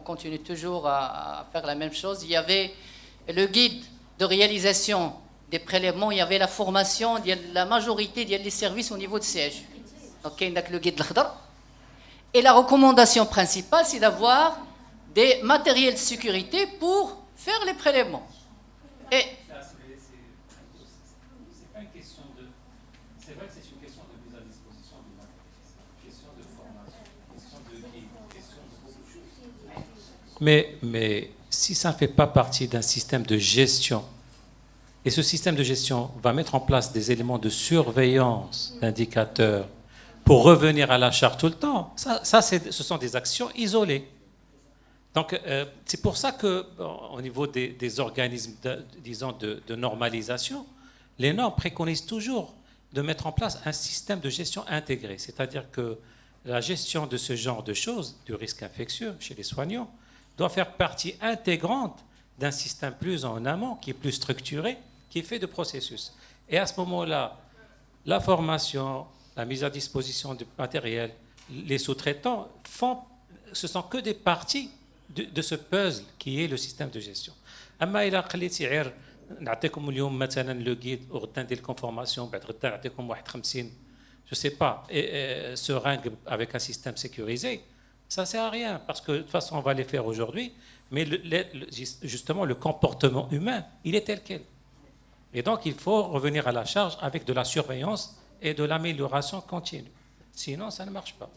continue toujours à faire la même chose. Il y avait le guide de réalisation des prélèvements, il y avait la formation de la majorité des services au niveau de siège. Donc, il y a le guide l'Akhdar. Et la recommandation principale, c'est d'avoir des matériels de sécurité pour faire les prélèvements. Et c'est vrai que c'est une question de mise à disposition du matériel, une question de formation, une question de guide, une question de beaucoup de choses. Mais si ça ne fait pas partie d'un système de gestion, et ce système de gestion va mettre en place des éléments de surveillance, d'indicateurs, pour revenir à la charge tout le temps, ce sont des actions isolées. Donc, c'est pour ça qu'au niveau des organismes, disons, de normalisation, les normes préconisent toujours de mettre en place un système de gestion intégré. C'est-à-dire que la gestion de ce genre de choses, du risque infectieux chez les soignants, doit faire partie intégrante d'un système plus en amont, qui est plus structuré, qui est fait de processus. Et à ce moment-là, la formation, la mise à disposition du matériel, les sous-traitants ce sont que des parties de ce puzzle qui est le système de gestion. أما إلا قليتي غير نعطيكم اليوم مثلا لو غيد وغدا ندير لكم فورماسيون بعد غدا نعطيكم واحد 50 je sais pas seringues avec un système sécurisé, ça sert à rien parce que de toute façon on va les faire aujourd'hui, mais justement le comportement humain, il est tel quel. Et donc il faut revenir à la charge avec de la surveillance et de l'amélioration continue. Sinon ça ne marche pas.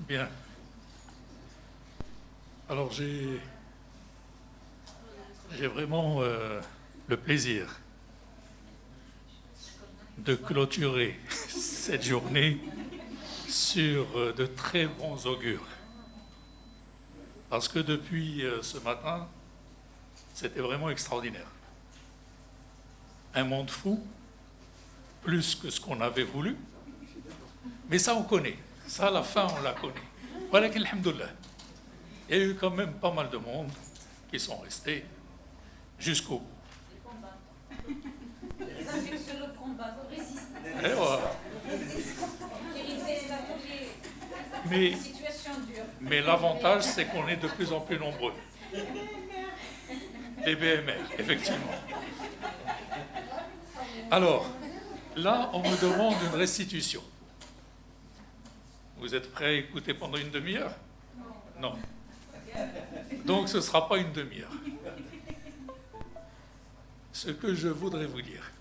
Bien. Alors j'ai vraiment le plaisir de clôturer cette journée sur de très bons augures. Parce que depuis ce matin, c'était vraiment extraordinaire. Un monde fou, plus que ce qu'on avait voulu, mais ça on connaît. Ça, à la fin, on la connaît. Voilà qu'alhamdoulilah. Il y a eu quand même pas mal de monde qui sont restés jusqu'au bout. Les infectieux de combat résistent. Et voilà. Mais l'avantage, c'est qu'on est de plus en plus nombreux. Les BMR, effectivement. Alors, là, on me demande une restitution. Vous êtes prêts à écouter pendant une demi-heure? Non. Donc ce ne sera pas une demi-heure. Ce que je voudrais vous dire,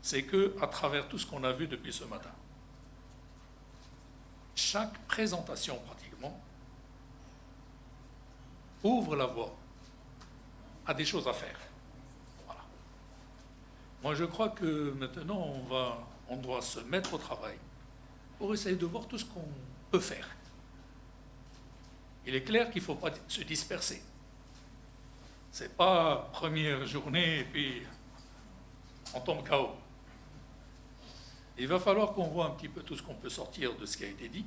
c'est que, à travers tout ce qu'on a vu depuis ce matin, chaque présentation pratiquement ouvre la voie à des choses à faire. Voilà. Moi je crois que maintenant on doit se mettre au travail pour essayer de voir tout ce qu'on peut faire. il est clair qu'il ne faut pas se disperser. Ce n'est pas première journée et puis on tombe KO. Il va falloir qu'on voit un petit peu tout ce qu'on peut sortir de ce qui a été dit,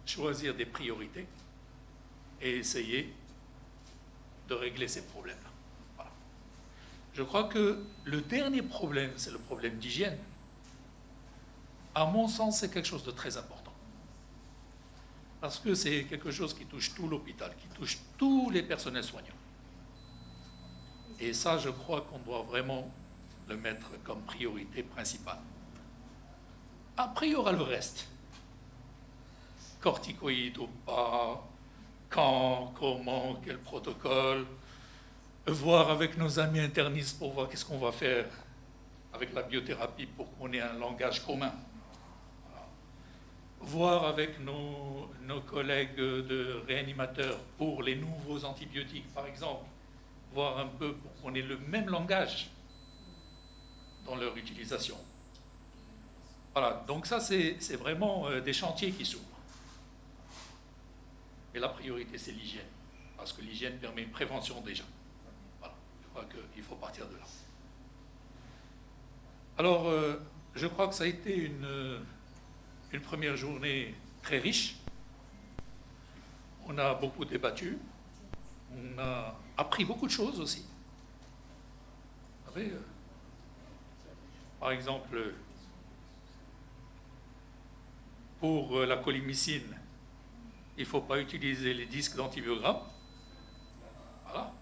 choisir des priorités et essayer de régler ces problèmes-là. Voilà. Je crois que le dernier problème, c'est le problème d'hygiène. À mon sens, c'est quelque chose de très important. Parce que c'est quelque chose qui touche tout l'hôpital, qui touche tous les personnels soignants. Et ça, je crois qu'on doit vraiment le mettre comme priorité principale. Après, il y aura le reste. Corticoïdes ou pas, quand, comment, quel protocole, voir avec nos amis internistes pour voir qu'est-ce qu'on va faire avec la biothérapie pour qu'on ait un langage commun. Voir avec nos collègues de réanimateurs pour les nouveaux antibiotiques, par exemple, voir un peu pour qu'on ait le même langage dans leur utilisation. Voilà, donc ça, c'est vraiment des chantiers qui s'ouvrent. Et la priorité, c'est l'hygiène, parce que l'hygiène permet une prévention déjà. Voilà, je crois qu'il faut partir de là. Alors, je crois que ça a été une première journée très riche. On a beaucoup débattu. On a appris beaucoup de choses aussi. Vous savez, par exemple, pour la colimycine, il ne faut pas utiliser les disques d'antibiogramme. Voilà.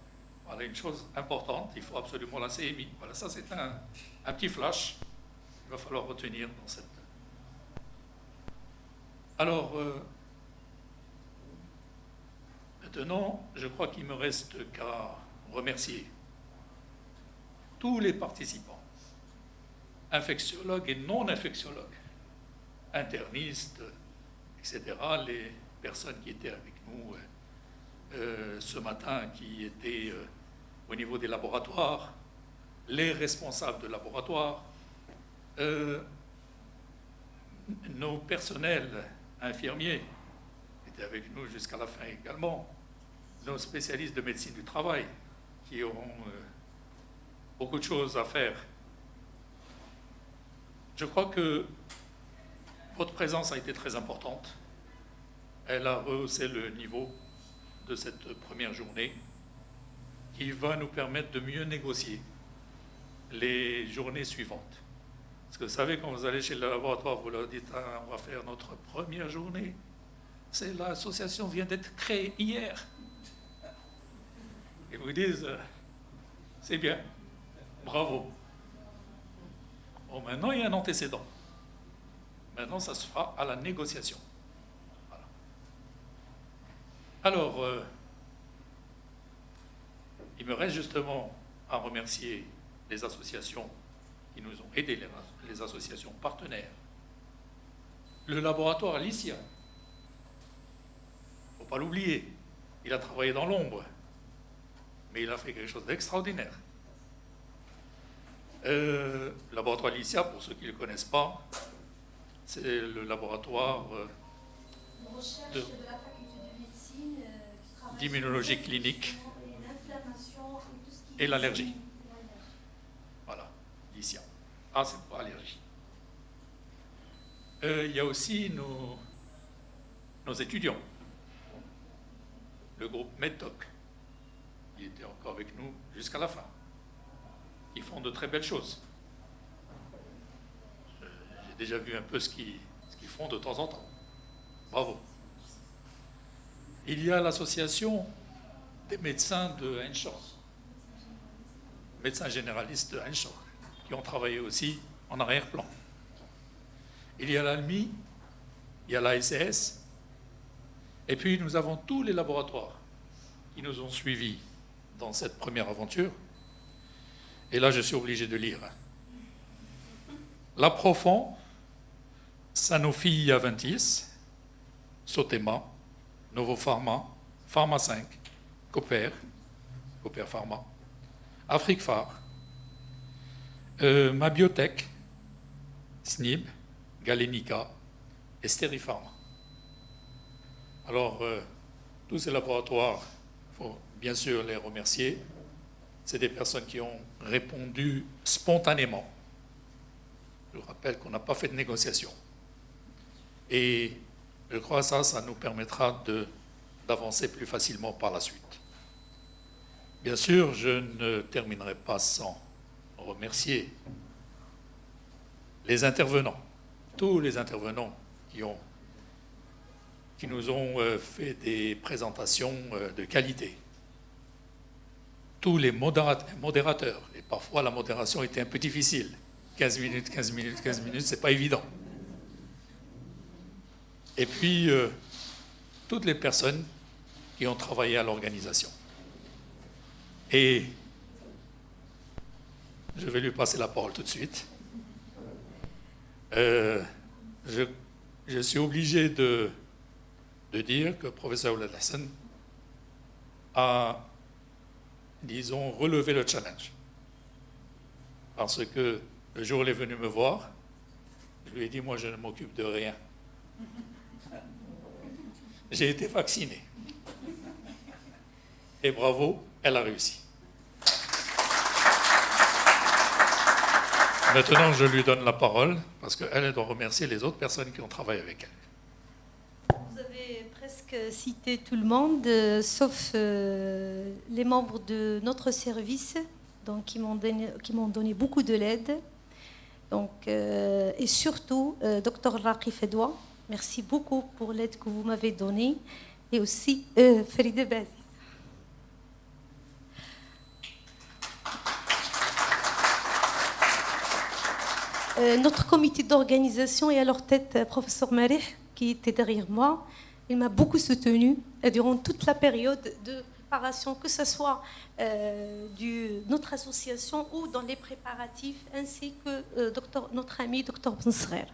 Voilà une chose importante, il faut absolument la CMI. Voilà, ça c'est un petit flash qu'il va falloir retenir dans cette... Alors, maintenant, je crois qu'il ne me reste qu'à remercier tous les participants, infectiologues et non-infectiologues, internistes, etc., les personnes qui étaient avec nous ce matin, qui étaient au niveau des laboratoires, les responsables de laboratoires, nos personnels infirmiers qui étaient avec nous jusqu'à la fin également, nos spécialistes de médecine du travail qui auront beaucoup de choses à faire. Je crois que votre présence a été très importante. Elle a rehaussé le niveau de cette première journée qui va nous permettre de mieux négocier les journées suivantes. Parce que vous savez, quand vous allez chez le laboratoire, vous leur dites ah, on va faire notre première journée. C'est l'association vient d'être créée hier. Ils vous disent c'est bien, bravo. Bon, maintenant, il y a un antécédent. Maintenant, ça se fera à la négociation. Voilà. Alors, il me reste justement à remercier les associations qui nous ont aidés, les associations partenaires. Le laboratoire Alicia, il ne faut pas l'oublier, il a travaillé dans l'ombre, mais il a fait quelque chose d'extraordinaire. Le laboratoire Alicia, pour ceux qui ne le connaissent pas, c'est le laboratoire d'immunologie clinique et l'allergie. Voilà, Alicia. Ah, c'est pas allergie. Il y a aussi nos étudiants, le groupe MedToc, qui était encore avec nous jusqu'à la fin. Ils font de très belles choses. J'ai déjà vu un peu ce qu'ils font de temps en temps. Bravo. Il y a l'association des médecins de Henshaw, médecins généralistes de Henshaw, qui ont travaillé aussi en arrière-plan. Il y a l'ALMI, il y a l'ASS, et puis nous avons tous les laboratoires qui nous ont suivis dans cette première aventure. Et là, je suis obligé de lire. La Profond, Sanofi Aventis, Sotema, Novo Pharma, Pharma 5, Cooper Pharma, Afrique Phare, Mabiotech, SNIB, Galenica et Steripharma. Alors, tous ces laboratoires, il faut bien sûr les remercier. C'est des personnes qui ont répondu spontanément. Je vous rappelle qu'on n'a pas fait de négociation. Et je crois que ça nous permettra d'avancer plus facilement par la suite. Bien sûr, je ne terminerai pas sans remercier les intervenants, tous les intervenants qui nous ont fait des présentations de qualité. Tous les modérateurs, et parfois la modération était un peu difficile. 15 minutes, c'est pas évident. Et puis, toutes les personnes qui ont travaillé à l'organisation. Et je vais lui passer la parole tout de suite. Je suis obligé de dire que le professeur Ouled Hassan a, disons, relevé le challenge. Parce que le jour où il est venu me voir, je lui ai dit, moi je ne m'occupe de rien. J'ai été vacciné. Et bravo, elle a réussi. Maintenant, je lui donne la parole, parce qu'elle doit remercier les autres personnes qui ont travaillé avec elle. Vous avez presque cité tout le monde, sauf les membres de notre service, donc, qui m'ont donné beaucoup de l'aide. Donc, et surtout, Dr Raqi Fedwa, merci beaucoup pour l'aide que vous m'avez donnée. Et aussi Farida Bazi. Notre comité d'organisation est à leur tête, professeur Marih, qui était derrière moi. Il m'a beaucoup soutenu durant toute la période de préparation, que ce soit notre association ou dans les préparatifs, ainsi que notre ami Dr Bensrer.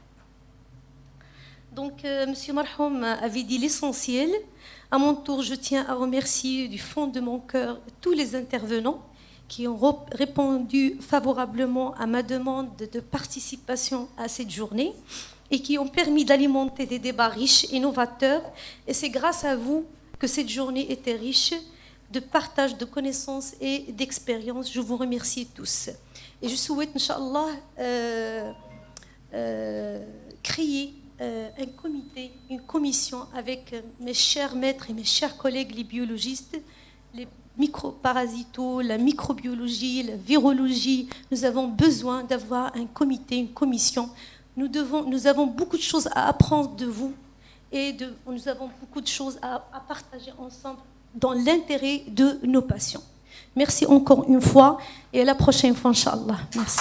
Donc, M. Marhoum avait dit l'essentiel. À mon tour, je tiens à remercier du fond de mon cœur tous les intervenants qui ont répondu favorablement à ma demande de participation à cette journée et qui ont permis d'alimenter des débats riches et novateurs. Et c'est grâce à vous que cette journée était riche de partage de connaissances et d'expériences. Je vous remercie tous. Et je souhaite, Inch'Allah, créer un comité, une commission avec mes chers maîtres et mes chers collègues les biologistes, les microparasitos, la microbiologie, la virologie. Nous avons besoin d'avoir un comité, une commission. Nous avons beaucoup de choses à apprendre de vous et nous avons beaucoup de choses à partager ensemble dans l'intérêt de nos patients. Merci encore une fois et à la prochaine fois, Inch'Allah. Merci.